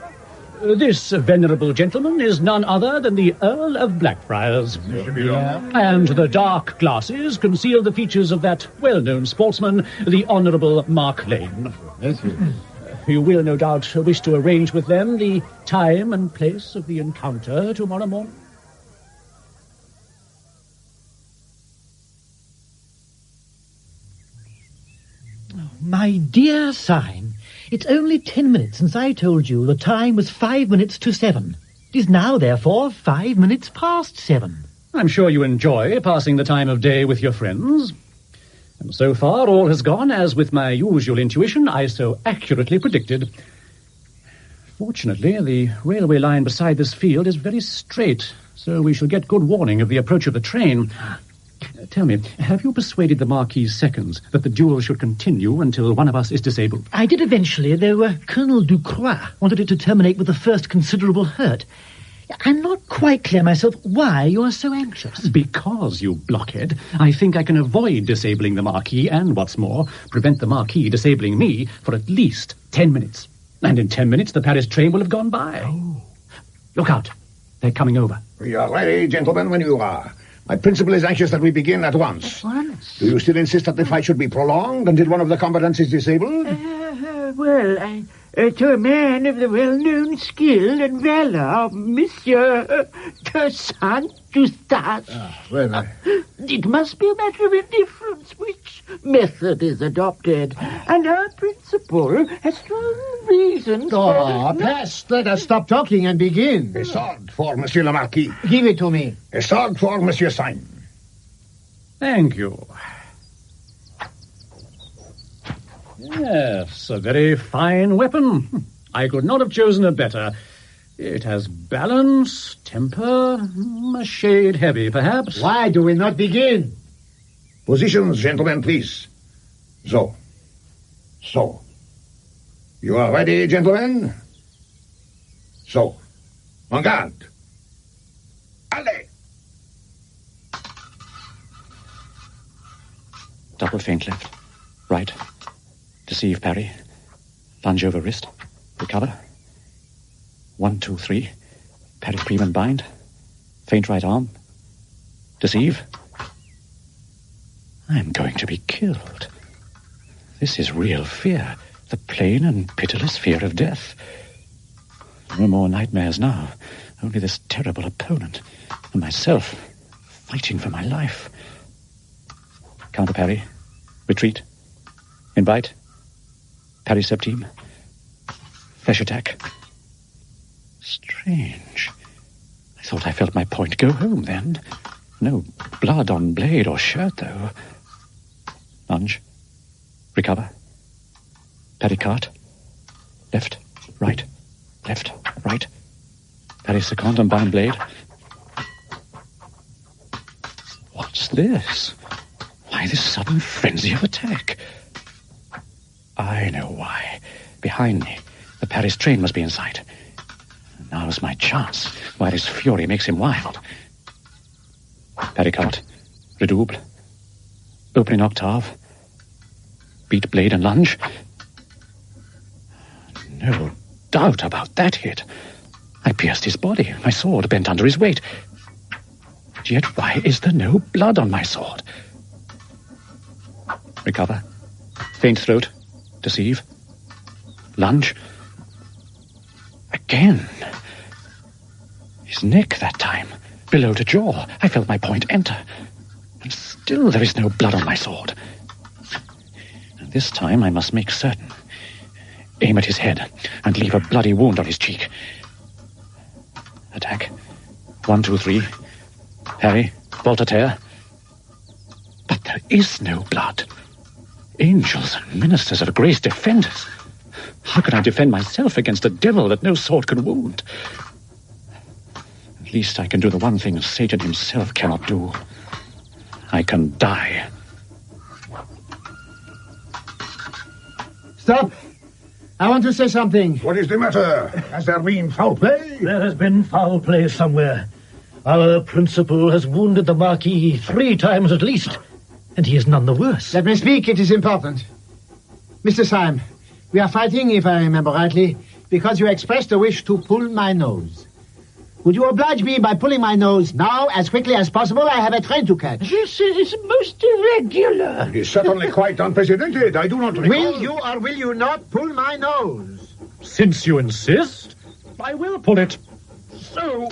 This venerable gentleman is none other than the Earl of Blackfriars. And the dark glasses conceal the features of that well-known sportsman, the Honourable Mark Lane. You will, no doubt, wish to arrange with them the time and place of the encounter tomorrow morning. My dear Syme, it's only 10 minutes since I told you the time was 5 minutes to 7. It is now, therefore, 5 minutes past 7. I'm sure you enjoy passing the time of day with your friends. And so far, all has gone as with my usual intuition I so accurately predicted. Fortunately, the railway line beside this field is very straight, so we shall get good warning of the approach of the train. Tell me, have you persuaded the Marquis's seconds that the duel should continue until one of us is disabled? I did eventually, though Colonel Ducroix wanted it to terminate with the first considerable hurt. I'm not quite clear myself why you are so anxious. Because, you blockhead, I think I can avoid disabling the Marquis and, what's more, prevent the Marquis disabling me for at least 10 minutes. And in 10 minutes the Paris train will have gone by. Oh. Look out. They're coming over. We are ready, gentlemen, when you are. My principal is anxious that we begin at once. At once? Do you still insist that the fight should be prolonged until one of the combatants is disabled? To a man of the well-known skill and valor of Monsieur de Saint-Eustache. It must be a matter of indifference which method is adopted, and our principal has strong reasons Peste, let us stop talking and begin. A sword for Monsieur le Marquis. Give it to me. A sword for Monsieur Syme. Thank you. Yes, a very fine weapon. I could not have chosen a better. It has balance, temper, a shade heavy, perhaps. Why do we not begin? Positions, gentlemen, please. So. You are ready, gentlemen? So. En garde. Allez! Double feint left. Right. Deceive, parry. Lunge over wrist. Recover. 1, 2, 3. Parry, cream and bind. Feint right arm. Deceive. I'm going to be killed. This is real fear. The plain and pitiless fear of death. No more nightmares now. Only this terrible opponent. And myself, fighting for my life. Counter parry. Retreat. Invite. Parry septime. Flesh attack. Strange. I thought I felt my point go home then. No blood on blade or shirt, though. Lunge. Recover. Parry cart. Left, right, left, right. Parry second and bind blade. What's this? Why this sudden frenzy of attack? I know why. Behind me, the Paris train must be in sight. Now's my chance, while his fury makes him wild. Parry-cart, redouble, opening octave, beat blade and lunge. No doubt about that hit. I pierced his body, my sword bent under his weight. Yet why is there no blood on my sword? Recover, feint throat, deceive, lunge. Again. His neck that time, below to jaw. I felt my point enter. And still there is no blood on my sword. And this time I must make certain. Aim at his head and leave a bloody wound on his cheek. Attack. 1, 2, 3. Parry. Volte-a-terre. But there is no blood. Angels and ministers of grace defend us. How can I defend myself against a devil that no sword can wound? At least I can do the one thing Satan himself cannot do. I can die. Stop! I want to say something. What is the matter? Has there been foul play? There has been foul play somewhere. Our principal has wounded the Marquis 3 times at least, and he is none the worse. Let me speak, it is important. Mr. Syme, we are fighting, if I remember rightly, because you expressed a wish to pull my nose. Would you oblige me by pulling my nose now, as quickly as possible? I have a train to catch. This is most irregular. It is certainly quite unprecedented. I do not recall... Will you or will you not pull my nose? Since you insist, I will pull it. So...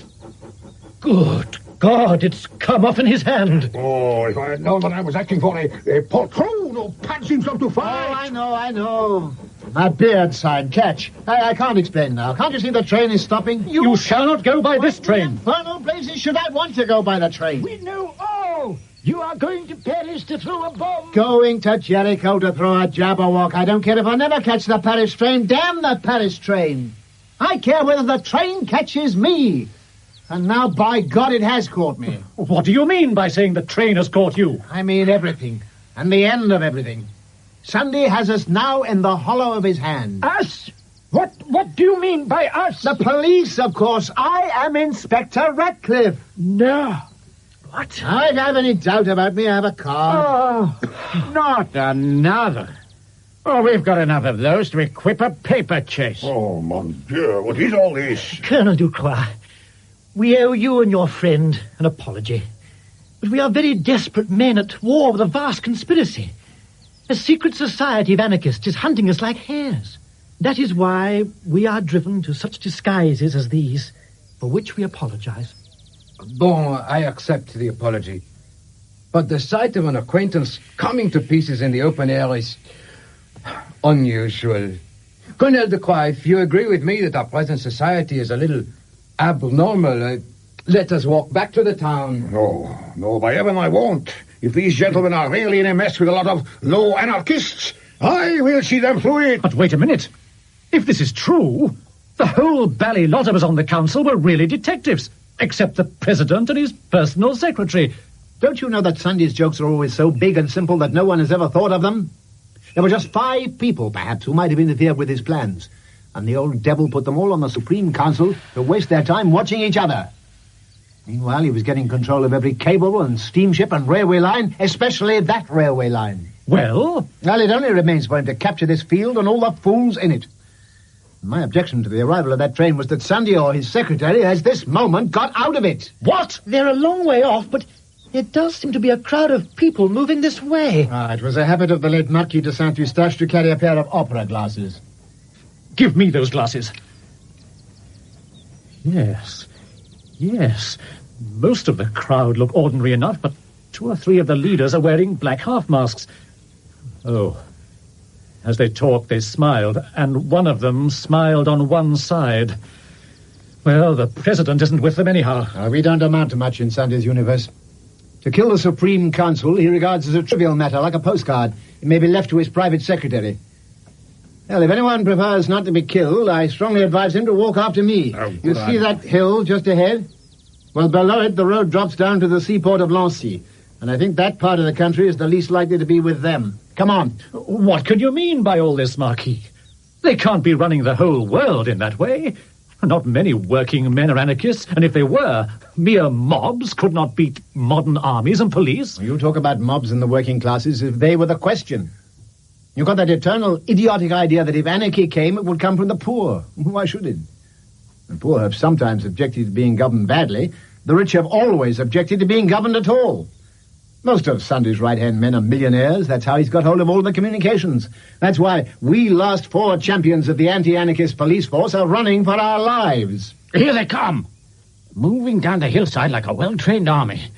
Good God, it's come off in his hand. Oh, if I had known that I was acting for a poltroon who pants himself to fight. Oh, I know. My beard sign, catch. I can't explain now. Can't you see the train is stopping? You shall not go by this train. Infernal places should I want to go by the train? We know all. You are going to Paris to throw a bomb. Going to Jericho to throw a Jabberwock. I don't care if I never catch the Paris train. Damn the Paris train. I care whether the train catches me. And now, by God, it has caught me. What do you mean by saying the train has caught you? I mean everything. And the end of everything. Sunday has us now in the hollow of his hand. Us? What do you mean by us? The police, of course. I am Inspector Ratcliffe. No. What? If you have any doubt about me, I have a card. Oh, not another. Oh, we've got enough of those to equip a paper chase. Oh, mon Dieu, what is all this? Colonel Ducroix, We owe you and your friend an apology. But we are very desperate men at war with a vast conspiracy. A secret society of anarchists is hunting us like hares. That is why we are driven to such disguises as these, for which we apologize. Bon, I accept the apology. But the sight of an acquaintance coming to pieces in the open air is unusual. Colonel de Croix, if you agree with me that our present society is a little abnormal, let us walk back to the town. No, by heaven I won't. If these gentlemen are really in a mess with a lot of low anarchists, I will see them through it. But wait a minute. If this is true, the whole bally lot of us on the council were really detectives, except the president and his personal secretary. Don't you know that Sunday's jokes are always so big and simple that no one has ever thought of them? There were just 5 people, perhaps, who might have interfered with his plans. And the old devil put them all on the Supreme Council to waste their time watching each other. Meanwhile, he was getting control of every cable and steamship and railway line, especially that railway line. Well, it only remains for him to capture this field and all the fools in it. My objection to the arrival of that train was that Sunday or his secretary has this moment got out of it. What? They're a long way off, but there does seem to be a crowd of people moving this way. It was a habit of the late Marquis de Saint-Eustache to carry a pair of opera glasses. Give me those glasses. Yes. Most of the crowd look ordinary enough, but 2 or 3 of the leaders are wearing black half-masks. Oh. As they talked, they smiled, and one of them smiled on one side. Well, the president isn't with them anyhow. We don't amount to much in Sunday's universe. To kill the Supreme Council he regards as a trivial matter, like a postcard. It may be left to his private secretary. Well, if anyone prefers not to be killed, I strongly advise him to walk after me. You see that hill just ahead? Well, below it, the road drops down to the seaport of Lancy. And I think that part of the country is the least likely to be with them. Come on. What could you mean by all this, Marquis? They can't be running the whole world in that way. Not many working men are anarchists, and if they were, mere mobs could not beat modern armies and police. You talk about mobs in the working classes if they were the question. You've got that eternal idiotic idea that if anarchy came, it would come from the poor. Why should it? The poor have sometimes objected to being governed badly. The rich have always objected to being governed at all. Most of Sunday's right-hand men are millionaires. That's how he's got hold of all the communications. That's why we last 4 champions of the anti-anarchist police force are running for our lives. Here they come, moving down the hillside like a well-trained army.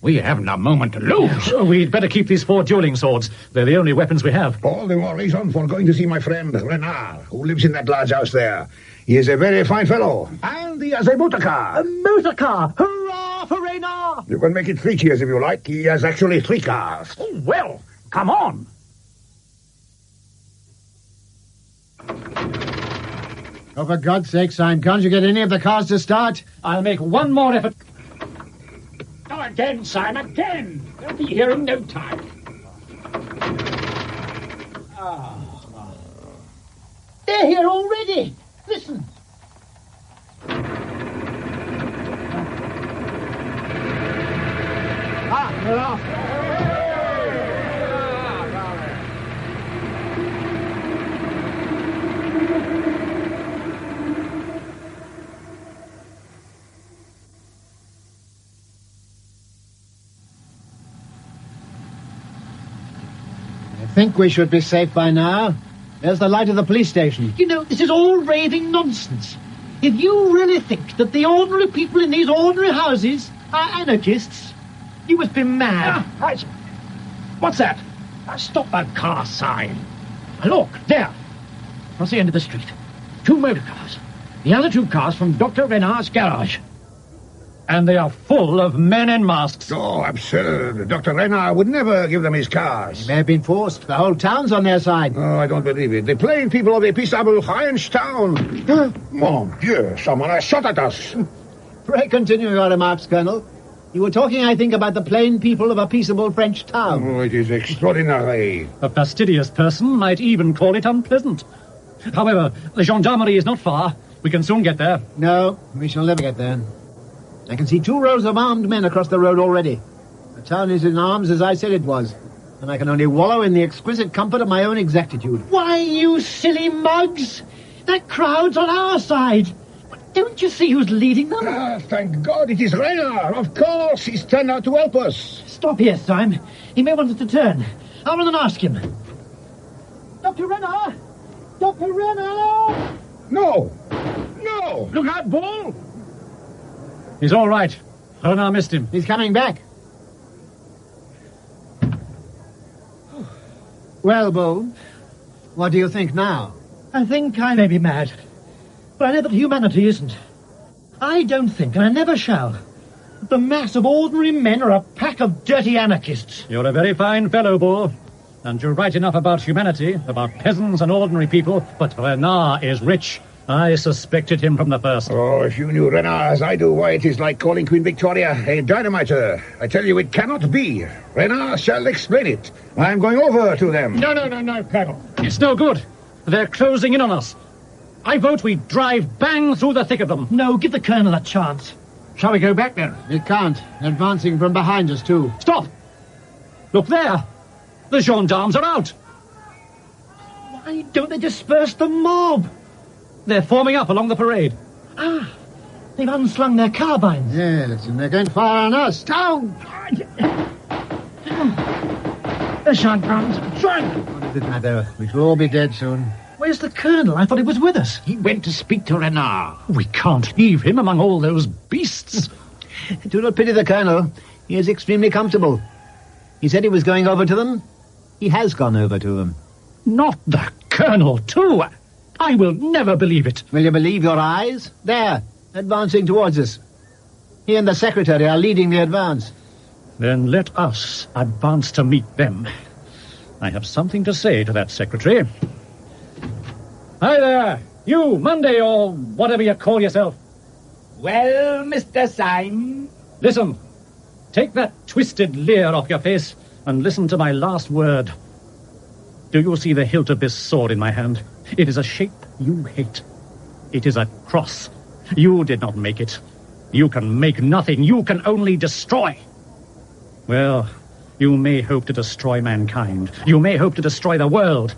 We haven't a moment to lose. We'd better keep these 4 dueling swords. They're the only weapons we have. All the more reason for going to see my friend Renard, who lives in that large house there. He is a very fine fellow, and he has a motor car. A motor car! Hurrah for Renard! You can make it 3 cheers if you like. He has actually 3 cars. Oh, well, come on. Oh, for God's sake, Syme, can't you get any of the cars to start? I'll make one more effort. Go again, Syme, again. They'll be here in no time. They're here already. Listen. They're off. I think we should be safe by now. There's the light of the police station. You know, this is all raving nonsense. If you really think that the ordinary people in these ordinary houses are anarchists, you must be mad. What's that? Stop that car, Syme. Look, there. Across the end of the street. 2 motor cars. The other 2 cars from Dr. Renard's garage. And they are full of men in masks. Oh, absurd. Dr. Renard would never give them his cars. They may have been forced. The whole town's on their side. Oh, I don't believe it. The plain people of the peaceable Heinstown. Mon Dieu, someone has shot at us. Pray continue your remarks, Colonel. You were talking, I think, about the plain people of a peaceable French town. Oh, it is extraordinary. A fastidious person might even call it unpleasant. However, the gendarmerie is not far. We can soon get there. No, we shall never get there. I can see 2 rows of armed men across the road already. The town is in arms as I said it was, and I can only wallow in the exquisite comfort of my own exactitude. Why, you silly mugs! That crowd's on our side. Don't you see who's leading them? Thank God it is Renard. Of course, he's turned out to help us. Stop here, Syme. He may want us to turn. I'll run and ask him. Dr. Renard! Dr. Renard! No! No! Look out, Bull! He's all right. Renard missed him. He's coming back. Well, Bull, what do you think now? I think I may be mad. But I know that humanity isn't. I don't think, and I never shall, that the mass of ordinary men are a pack of dirty anarchists. You're a very fine fellow, Bull. And you're right enough about humanity, about peasants and ordinary people, but Renard is rich. I suspected him from the first. Oh, if you knew Renard as I do, why, it is like calling Queen Victoria a dynamiter. I tell you, it cannot be. Renard shall explain it. I'm going over to them. No, Colonel. It's no good. They're closing in on us. I vote we drive bang through the thick of them. No, give the Colonel a chance. Shall we go back then? We can't. Advancing from behind us, too. Stop! Look there! The gendarmes are out! Why don't they disperse the mob? They're forming up along the parade. Ah, they've unslung their carbines. Yes, and they're going to fire on us. Down! The gendarmes are trying. What does it matter? We shall all be dead soon. Where's the Colonel? I thought he was with us. He went to speak to Renard. We can't leave him among all those beasts. Do not pity the Colonel. He is extremely comfortable. He said he was going over to them. He has gone over to them. Not the Colonel, too. I will never believe it. Will you believe your eyes? There, advancing towards us. He and the Secretary are leading the advance. Then let us advance to meet them. I have something to say to that Secretary. Hi there, you, Monday, or whatever you call yourself. Well, Mr. Syme? Listen, take that twisted leer off your face and listen to my last word. Do you see the hilt of this sword in my hand? It is a shape you hate. It is a cross. You did not make it. You can make nothing. You can only destroy. Well, you may hope to destroy mankind. You may hope to destroy the world.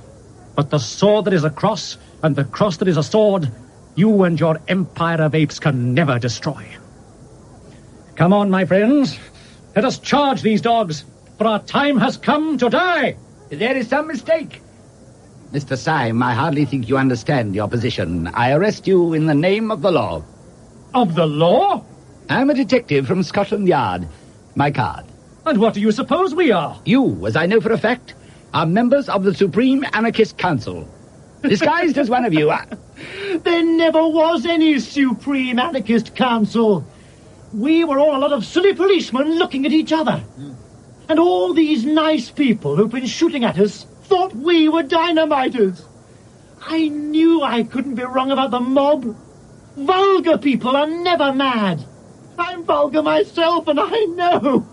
But the sword that is a cross and the cross that is a sword, you and your empire of apes can never destroy. Come on, my friends. Let us charge these dogs, for our time has come to die. There is some mistake. Mr. Syme, I hardly think you understand your position. I arrest you in the name of the law. Of the law? I'm a detective from Scotland Yard. My card. And what do you suppose we are? You, as I know for a fact, are members of the Supreme Anarchist Council. Disguised as one of you. There never was any Supreme Anarchist Council. We were all a lot of silly policemen looking at each other. And all these nice people who've been shooting at us thought we were dynamiters. I knew I couldn't be wrong about the mob. Vulgar people are never mad. I'm vulgar myself, and I know.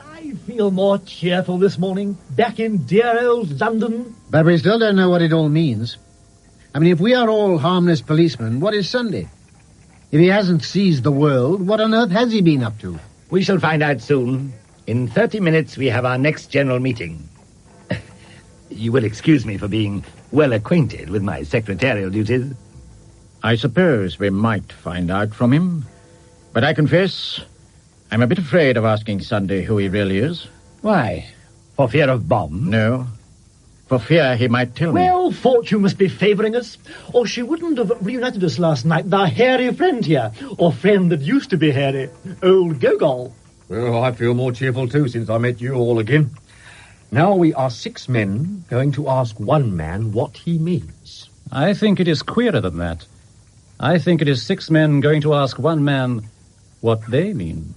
I feel more cheerful this morning, back in dear old London. But we still don't know what it all means. I mean, if we are all harmless policemen, what is Sunday? If he hasn't seized the world, what on earth has he been up to? We shall find out soon. In 30 minutes, we have our next general meeting. You will excuse me for being well acquainted with my secretarial duties. I suppose we might find out from him. But I confess, I'm a bit afraid of asking Sunday who he really is. Why? For fear of bombs? No. For fear he might tell me. Well, fortune must be favouring us, or she wouldn't have reunited us last night with our hairy friend here, or friend that used to be hairy, old Gogol. Well, I feel more cheerful too since I met you all again. Now we are 6 men going to ask one man what he means. I think it is queerer than that. I think it is 6 men going to ask one man what they mean.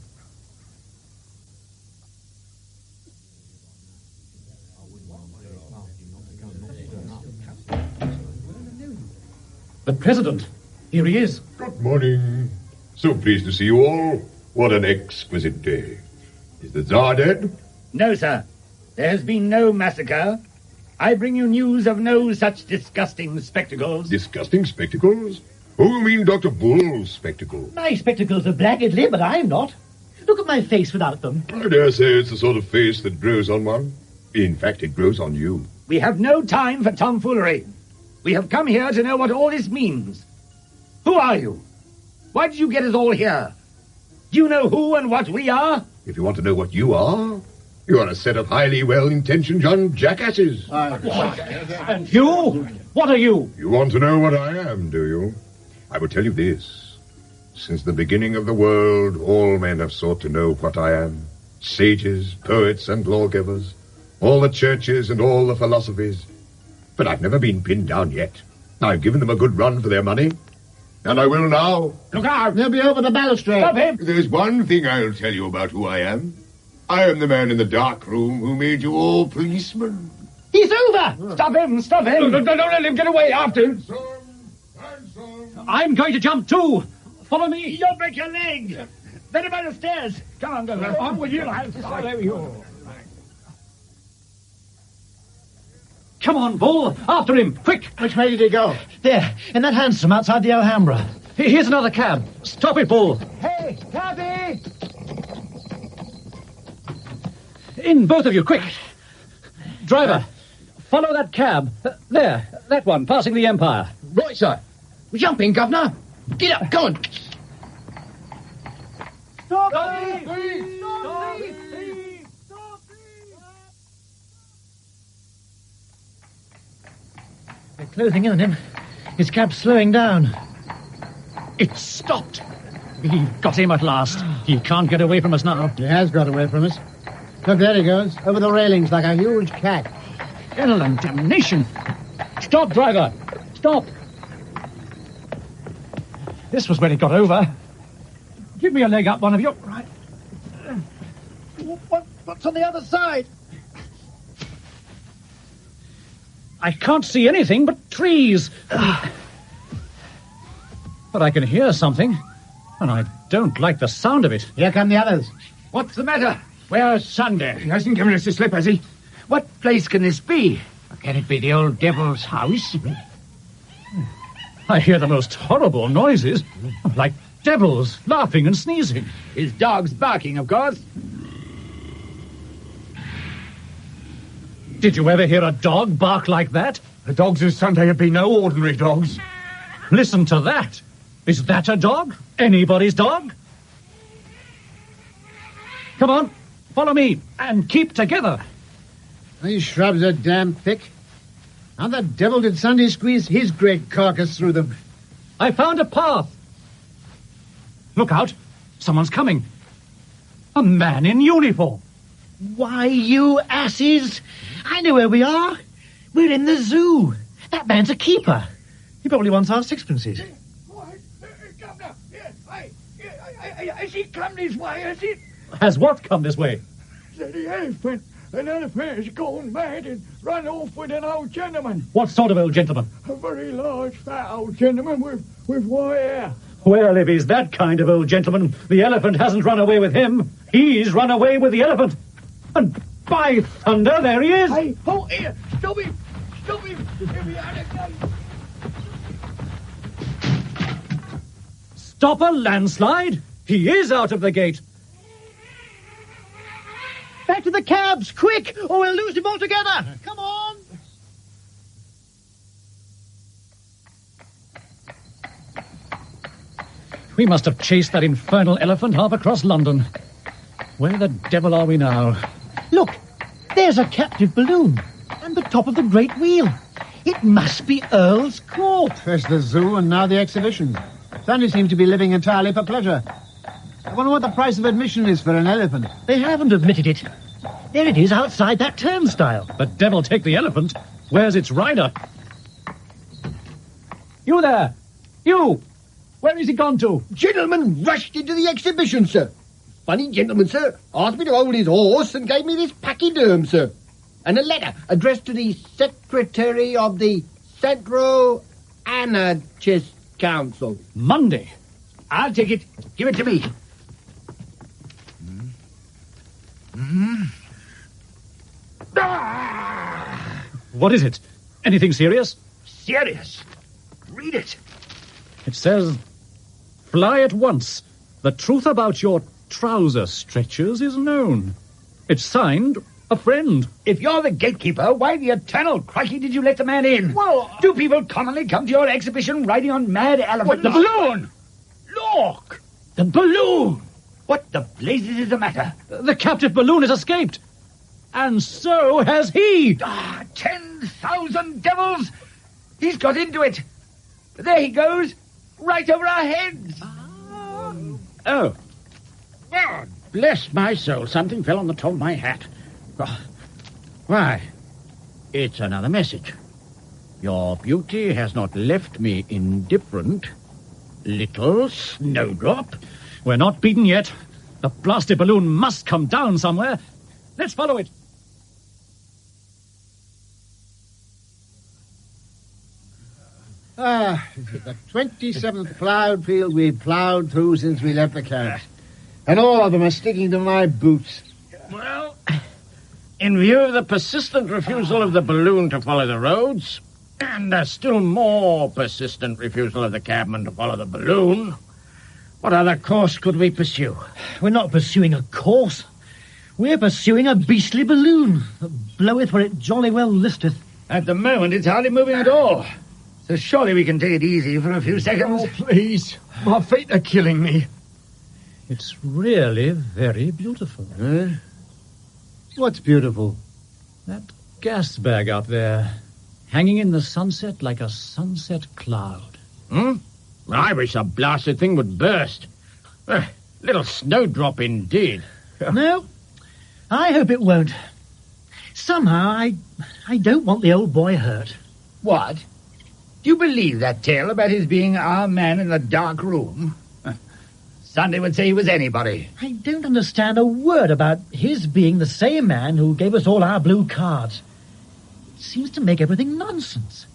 The President. Here he is. Good morning. So pleased to see you all. What an exquisite day. Is the Tsar dead? No, sir. There has been no massacre. I bring you news of no such disgusting spectacles. Disgusting spectacles? Oh, you mean Dr. Bull's spectacles? My spectacles are black, Italy, but I'm not. Look at my face without them. I dare say it's the sort of face that grows on one. In fact, it grows on you. We have no time for tomfoolery. We have come here to know what all this means. Who are you? Why did you get us all here? Do you know who and what we are? If you want to know what you are a set of highly well-intentioned young jackasses. And you? What are you? You want to know what I am, do you? I will tell you this. Since the beginning of the world, all men have sought to know what I am. Sages, poets, and lawgivers. All the churches and all the philosophies. But I've never been pinned down yet. I've given them a good run for their money. And I will now. Look out! They'll be over the balustrade. Stop him! There's one thing I'll tell you about who I am. I am the man in the dark room who made you all policemen. He's over! Stop him! Stop him! Don't let him get away after him. I'm going to jump too. Follow me. You'll break your leg. Better by the stairs. Come on, go. On with you. There you. Come on, Bull. After him. Quick. Which way did he go? There, in that hansom outside the Alhambra. Here's another cab. Stop it, Bull. Hey, cabby! In, both of you, quick. Driver, follow that cab. There, that one, passing the Empire. Right, sir. We're jumping, Governor. Get up, go on. Stop! They're closing in on him. His cab's slowing down. It stopped. We've got him at last. He can't get away from us now. He has got away from us. Look, there he goes, over the railings like a huge cat. Hell and damnation. Stop, driver. Stop. This was where he got over. Give me a leg up, one of you. Right. What's on the other side? I can't see anything but trees. But I can hear something, and I don't like the sound of it. Here come the others. What's the matter? Where's Sunday? He hasn't given us the slip, has he? What place can this be? Can it be the old devil's house? I hear the most horrible noises, like devils laughing and sneezing. His dog's barking, of course. Did you ever hear a dog bark like that? The dogs of Sunday have been no ordinary dogs. Listen to that. Is that a dog? Anybody's dog? Come on, follow me, and keep together. These shrubs are damn thick. How the devil did Sunday squeeze his great carcass through them? I found a path. Look out. Someone's coming. A man in uniform. Why, you asses! I know where we are. We're in the zoo. That man's a keeper. He probably wants our sixpences. Governor, has he come this way, has he? Has what come this way? Said he has, but an elephant has gone mad and run off with an old gentleman. What sort of old gentleman? A very large, fat old gentleman with white hair. Well, if he's that kind of old gentleman, the elephant hasn't run away with him. He's run away with the elephant. And by thunder, there he is. Hey, hold here. Stop him. Stop him. If he had a gun. Stop a landslide? He is out of the gate. Back to the cabs, quick, or we'll lose him altogether. Come on. We must have chased that infernal elephant half across London. Where the devil are we now? Look, there's a captive balloon and the top of the Great Wheel. It must be Earl's Court. First the zoo and now the exhibition. Sunday seems to be living entirely for pleasure. I wonder what the price of admission is for an elephant. They haven't admitted it. There it is outside that turnstile. The devil take the elephant. Where's its rider? You there! You! Where is he gone to? Gentleman rushed into the exhibition, sir. Funny gentleman, sir. Asked me to hold his horse and gave me this pachyderm, sir. And a letter addressed to the Secretary of the Central Anarchist Council. Monday. I'll take it. Give it to me. What is it? Anything serious? Serious. Read it. It says, "Fly at once. The truth about your trouser stretchers is known." It's signed, a friend. If you're the gatekeeper, why the eternal crikey did you let the man in? Well, do people commonly come to your exhibition riding on mad elephants? What, the balloon? Look! The balloon! What the blazes is the matter? The captive balloon has escaped. And so has he. 10,000 devils! He's got into it. There he goes, right over our heads. Oh. God bless my soul. Something fell on the top of my hat. Oh. Why, it's another message. Your beauty has not left me indifferent. Little snowdrop. We're not beaten yet. The blasted balloon must come down somewhere. Let's follow it. The 27th ploughed field we've ploughed through since we left the camp. And all of them are sticking to my boots. Well, in view of the persistent refusal of the balloon to follow the roads, and a still more persistent refusal of the cabman to follow the balloon, what other course could we pursue? We're not pursuing a course. We're pursuing a beastly balloon that bloweth where it jolly well listeth. At the moment, it's hardly moving at all. So surely we can take it easy for a few seconds. Oh, please. My feet are killing me. It's really very beautiful. What's beautiful? That gas bag out there, hanging in the sunset like a sunset cloud. I wish the blasted thing would burst. Little snowdrop indeed. No, I hope it won't. Somehow, I don't want the old boy hurt. What? Do you believe that tale about his being our man in the dark room? Sunday would say he was anybody. I don't understand a word about his being the same man who gave us all our blue cards. It seems to make everything nonsense.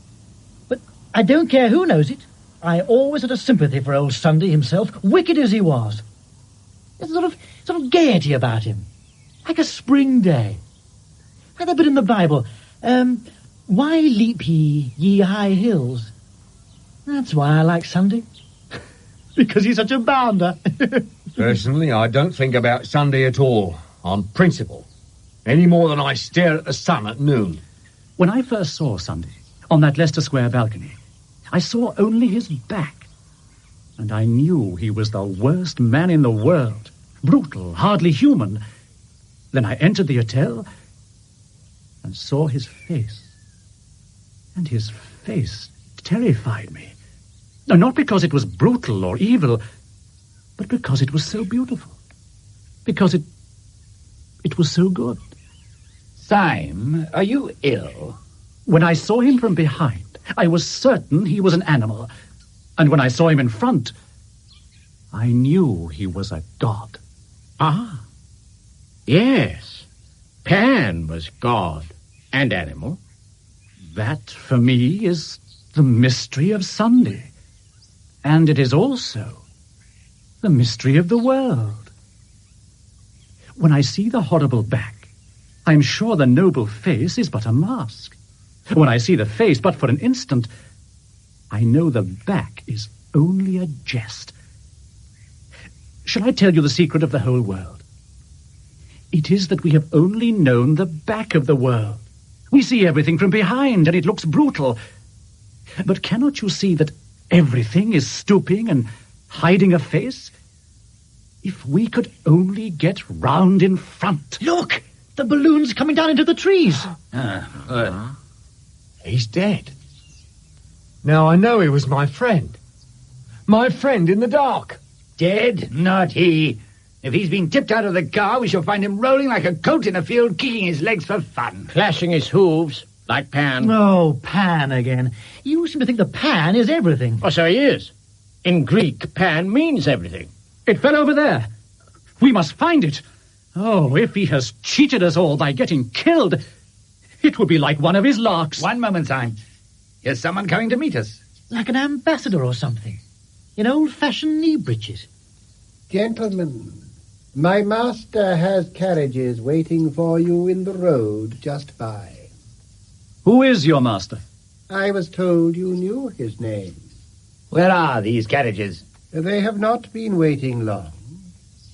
But I don't care who knows it. I always had a sympathy for old Sunday himself, wicked as he was. There's a sort of gaiety about him, like a spring day. Like that bit in the Bible, why leap ye high hills? That's why I like Sunday. Because he's such a bounder. Personally, I don't think about Sunday at all, on principle, any more than I stare at the sun at noon. When I first saw Sunday on that Leicester Square balcony, I saw only his back, and I knew he was the worst man in the world, brutal, hardly human. Then I entered the hotel and saw his face, and his face terrified me. No, not because it was brutal or evil, but because it was so beautiful. Because it was so good. Syme, are you ill? When I saw him from behind, I was certain he was an animal. And when I saw him in front, I knew he was a god. Ah, yes. Pan was god and animal. That, for me, is the mystery of Sunday. And it is also the mystery of the world. When I see the horrible back, I'm sure the noble face is but a mask. When I see the face but for an instant, I know the back is only a jest. Shall I tell you the secret of the whole world? It is that we have only known the back of the world. We see everything from behind, and it looks brutal. But cannot you see that everything is stooping and hiding a face? If we could only get round in front. Look! The balloon's coming down into the trees. He's dead. Now I know he was my friend. My friend in the dark. Dead? Not he. If he's been tipped out of the car, we shall find him rolling like a goat in a field, kicking his legs for fun. Clashing his hooves, like Pan. Oh, Pan again. You seem to think the Pan is everything. Oh, so he is. In Greek, Pan means everything. It fell over there. We must find it. Oh, if he has cheated us all by getting killed, it would be like one of his larks. One moment, Syme. Here's someone coming to meet us. Like an ambassador or something. In old-fashioned knee breeches. Gentlemen, my master has carriages waiting for you in the road just by. Who is your master? I was told you knew his name. Where are these carriages? They have not been waiting long.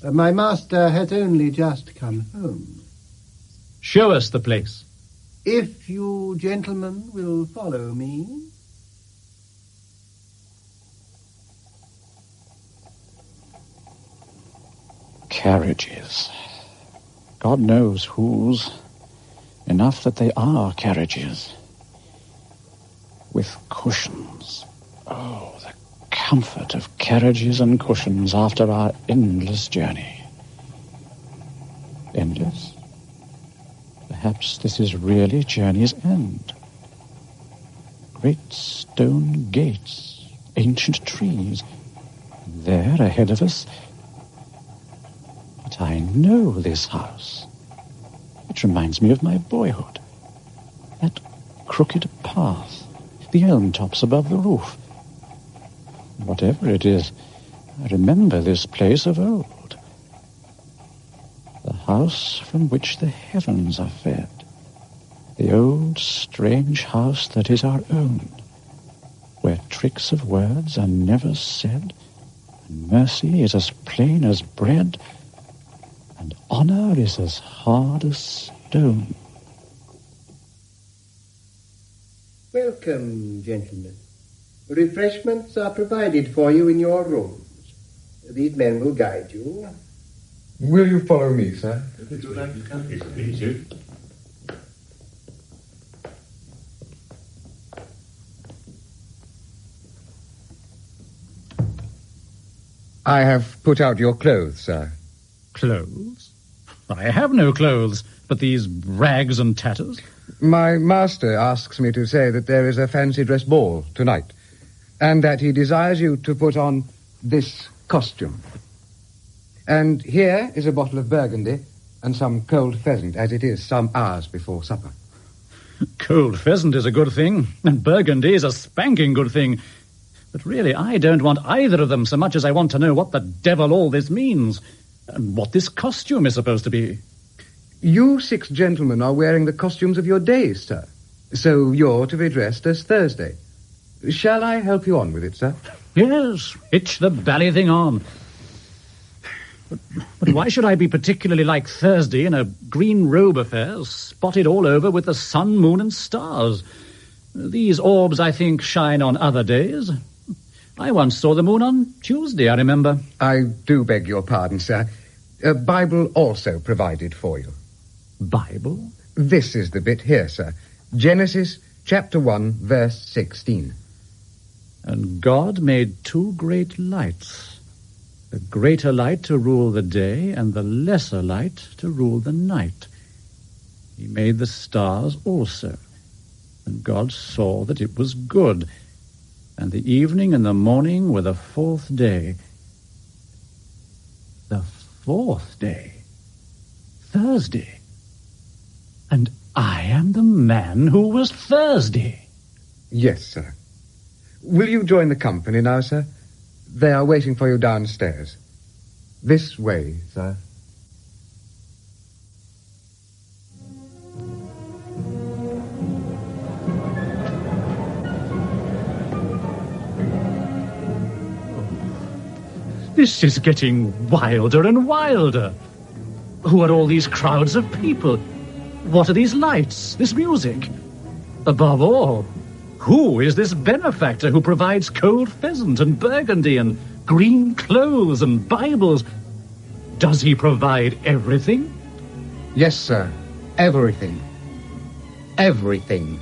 My master has only just come home. Show us the place. If you gentlemen will follow me. Carriages. God knows whose. Enough that they are carriages. With cushions. Oh, the comfort of carriages and cushions after our endless journey. Endless? Perhaps this is really journey's end. Great stone gates, ancient trees. There, ahead of us. But I know this house. It reminds me of my boyhood. That crooked path, the elm tops above the roof. Whatever it is, I remember this place of old. The house from which the heavens are fed. The old, strange house that is our own, where tricks of words are never said, and mercy is as plain as bread, and honor is as hard as stone. Welcome, gentlemen. Refreshments are provided for you in your rooms. These men will guide you. Will you follow me, sir? I have put out your clothes, sir. Clothes? I have no clothes, but these rags and tatters. My master asks me to say that there is a fancy dress ball tonight, and that he desires you to put on this costume. And here is a bottle of Burgundy and some cold pheasant, as it is some hours before supper. Cold pheasant is a good thing, and Burgundy is a spanking good thing. But really, I don't want either of them so much as I want to know what the devil all this means, and what this costume is supposed to be. You 6 gentlemen are wearing the costumes of your days, sir. So you're to be dressed as Thursday. Shall I help you on with it, sir? Yes, hitch the bally thing on. But why should I be particularly like Thursday in a green robe affair, spotted all over with the sun, moon, and stars? These orbs, I think, shine on other days. I once saw the moon on Tuesday, I remember. I do beg your pardon, sir. A Bible also provided for you. Bible? This is the bit here, sir. Genesis chapter 1, verse 16. And God made 2 great lights, the greater light to rule the day, and the lesser light to rule the night. He made the stars also, and God saw that it was good. And the evening and the morning were the 4th day. The 4th day? Thursday. And I am the man who was Thursday. Yes, sir. Will you join the company now, sir? They are waiting for you downstairs. This way, sir. This is getting wilder and wilder. Who are all these crowds of people? What are these lights, this music? Above all, who is this benefactor who provides cold pheasant and Burgundy and green clothes and Bibles? Does he provide everything? Yes, sir. Everything. Everything.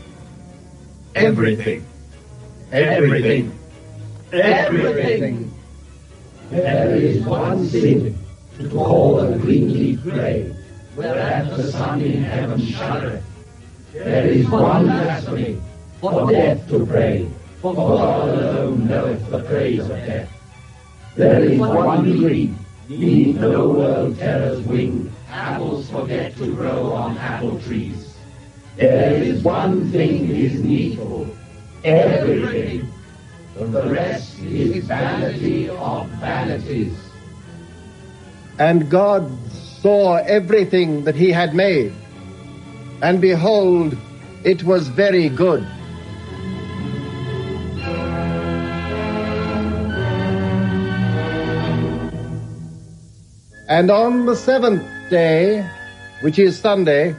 Everything. Everything. Everything. There is one sin to call a green leaf grave, whereat the sun in heaven shuddereth. There is one blasphemy, for death to pray, for God alone knoweth the praise of death. There is one degree, beneath no world terror's wing, apples forget to grow on apple trees. There is one thing is needful, everything. The rest is vanity of vanities. And God saw everything that he had made, and behold, it was very good. And on the seventh day, which is Sunday,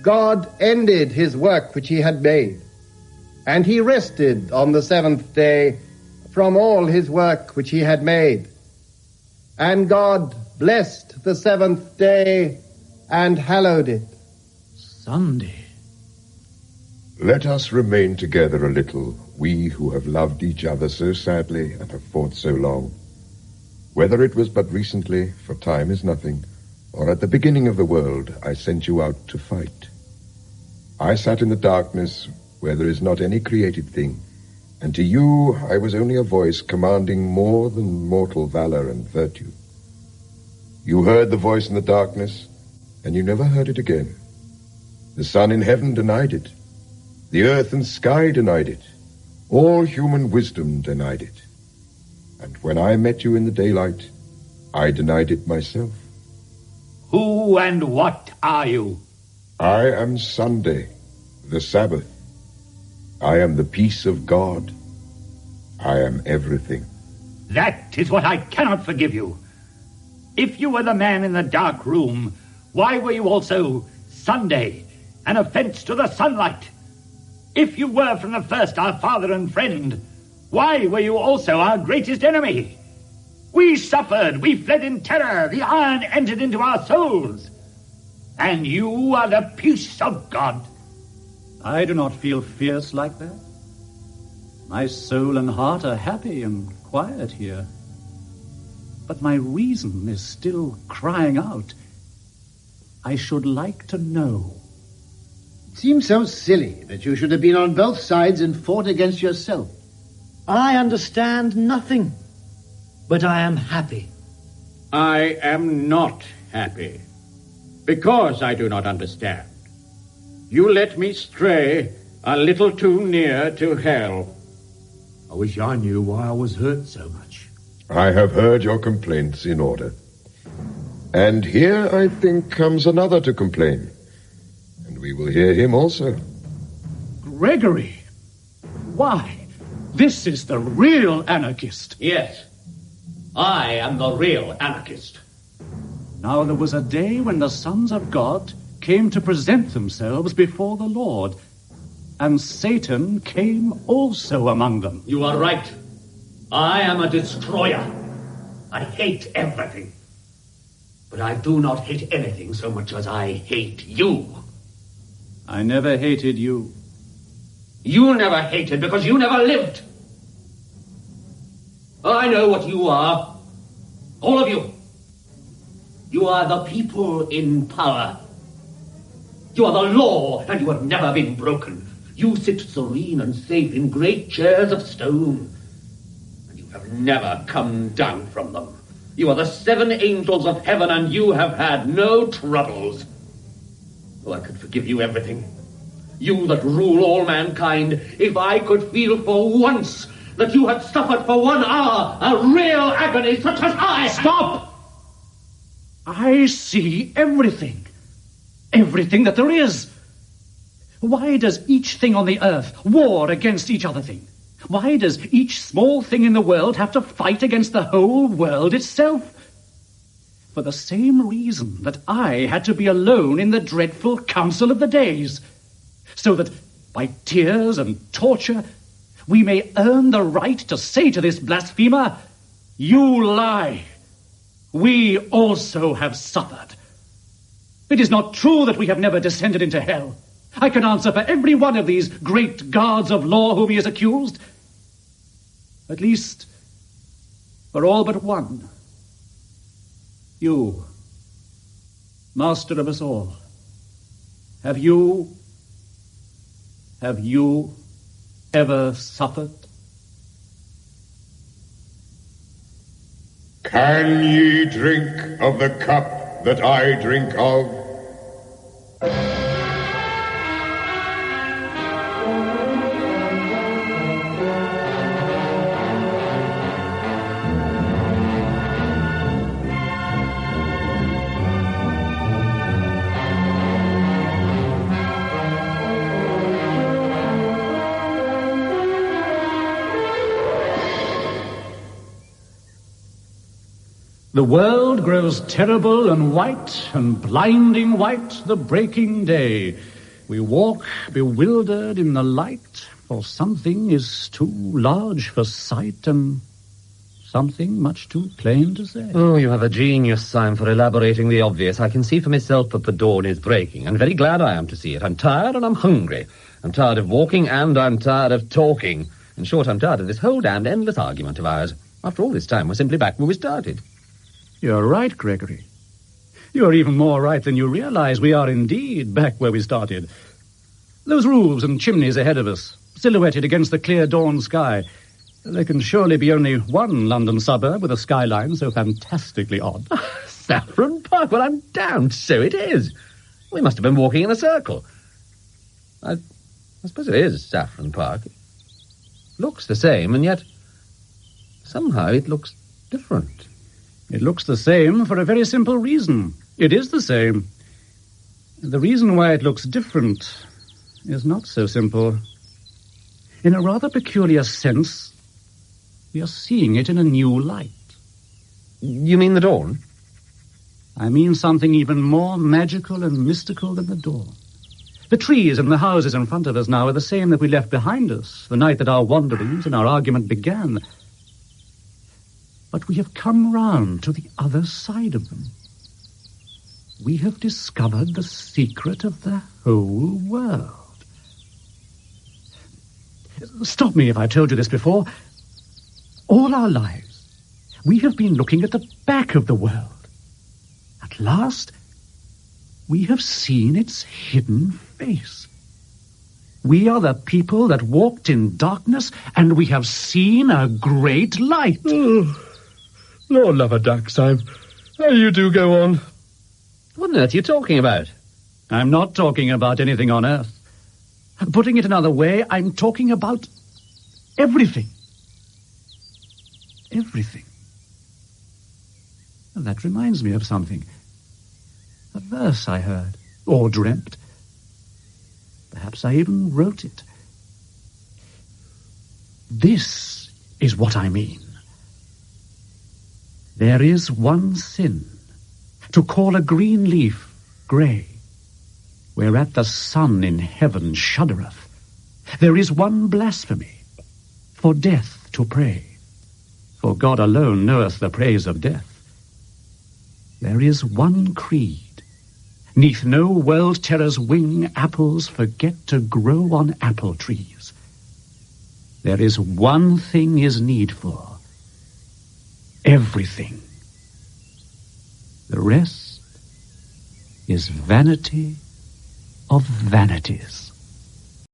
God ended his work which he had made. And he rested on the seventh day from all his work which he had made. And God blessed the seventh day and hallowed it. Sunday. Let us remain together a little, we who have loved each other so sadly and have fought so long. Whether it was but recently, for time is nothing, or at the beginning of the world, I sent you out to fight. I sat in the darkness where there is not any created thing, and to you I was only a voice commanding more than mortal valor and virtue. You heard the voice in the darkness, and you never heard it again. The sun in heaven denied it. The earth and sky denied it. All human wisdom denied it. And when I met you in the daylight, I denied it myself. Who and what are you? I am Sunday, the Sabbath. I am the peace of God. I am everything. That is what I cannot forgive you. If you were the man in the dark room, why were you also Sunday, an offense to the sunlight? If you were from the first our father and friend, why were you also our greatest enemy? We suffered, we fled in terror, the iron entered into our souls. And you are the peace of God. I do not feel fierce like that. My soul and heart are happy and quiet here. But my reason is still crying out. I should like to know. It seems so silly that you should have been on both sides and fought against yourself. I understand nothing, but I am happy. I am not happy, because I do not understand. You let me stray a little too near to hell. I wish I knew why I was hurt so much. I have heard your complaints in order. And here, I think, comes another to complain. And we will hear him also. Gregory! Why, this is the real anarchist. Yes, I am the real anarchist. Now there was a day when the sons of God came to present themselves before the Lord, and Satan came also among them. You are right. I am a destroyer. I hate everything. But I do not hate anything so much as I hate you. I never hated you. You never hated because you never lived. I know what you are. All of you. You are the people in power. You are the law, and you have never been broken. You sit serene and safe in great chairs of stone, and you have never come down from them. You are the 7 angels of heaven, and you have had no troubles. Oh, I could forgive you everything. You that rule all mankind, if I could feel for once that you had suffered for 1 hour a real agony such as I... Stop! I see everything. Everything that there is. Why does each thing on the earth war against each other thing? Why does each small thing in the world have to fight against the whole world itself? For the same reason that I had to be alone in the dreadful council of the days, so that by tears and torture we may earn the right to say to this blasphemer, "You lie. We also have suffered." It is not true that we have never descended into hell. I can answer for every one of these great guards of law whom he has accused. At least, for all but one. You, master of us all. Have you ever suffered? Can ye drink of the cup that I drink of? The world grows terrible and white, and blinding white the breaking day. We walk bewildered in the light, for something is too large for sight, and something much too plain to say. Oh, you have a genius, Syme, for elaborating the obvious. I can see for myself that the dawn is breaking, and very glad I am to see it. I'm tired and I'm hungry. I'm tired of walking and I'm tired of talking. In short, I'm tired of this whole damned endless argument of ours. After all this time, we're simply back where we started. You're right, Gregory. You're even more right than you realize. We are indeed back where we started. Those roofs and chimneys ahead of us, silhouetted against the clear dawn sky. There can surely be only one London suburb with a skyline so fantastically odd. Saffron Park? Well, I'm damned, so it is. We must have been walking in a circle. I suppose it is Saffron Park. It looks the same, and yet somehow it looks different. It looks the same for a very simple reason. It is the same. The reason why it looks different is not so simple. In a rather peculiar sense, we are seeing it in a new light. You mean the dawn? I mean something even more magical and mystical than the dawn. The trees and the houses in front of us now are the same that we left behind us the night that our wanderings and our argument began. But we have come round to the other side of them. We have discovered the secret of the whole world. Stop me if I told you this before. All our lives, we have been looking at the back of the world. At last, we have seen its hidden face. We are the people that walked in darkness, and we have seen a great light. Oh, Lord love a duck, Syme. How you do go on? What on earth are you talking about? I'm not talking about anything on earth. Putting it another way, I'm talking about everything. Everything. And that reminds me of something. A verse I heard, or dreamt. Perhaps I even wrote it. This is what I mean. There is one sin, to call a green leaf grey, whereat the sun in heaven shuddereth. There is one blasphemy, for death to pray, for God alone knoweth the praise of death. There is one creed, neath no world terror's wing apples forget to grow on apple trees. There is one thing is needful, everything. The rest is vanity of vanities.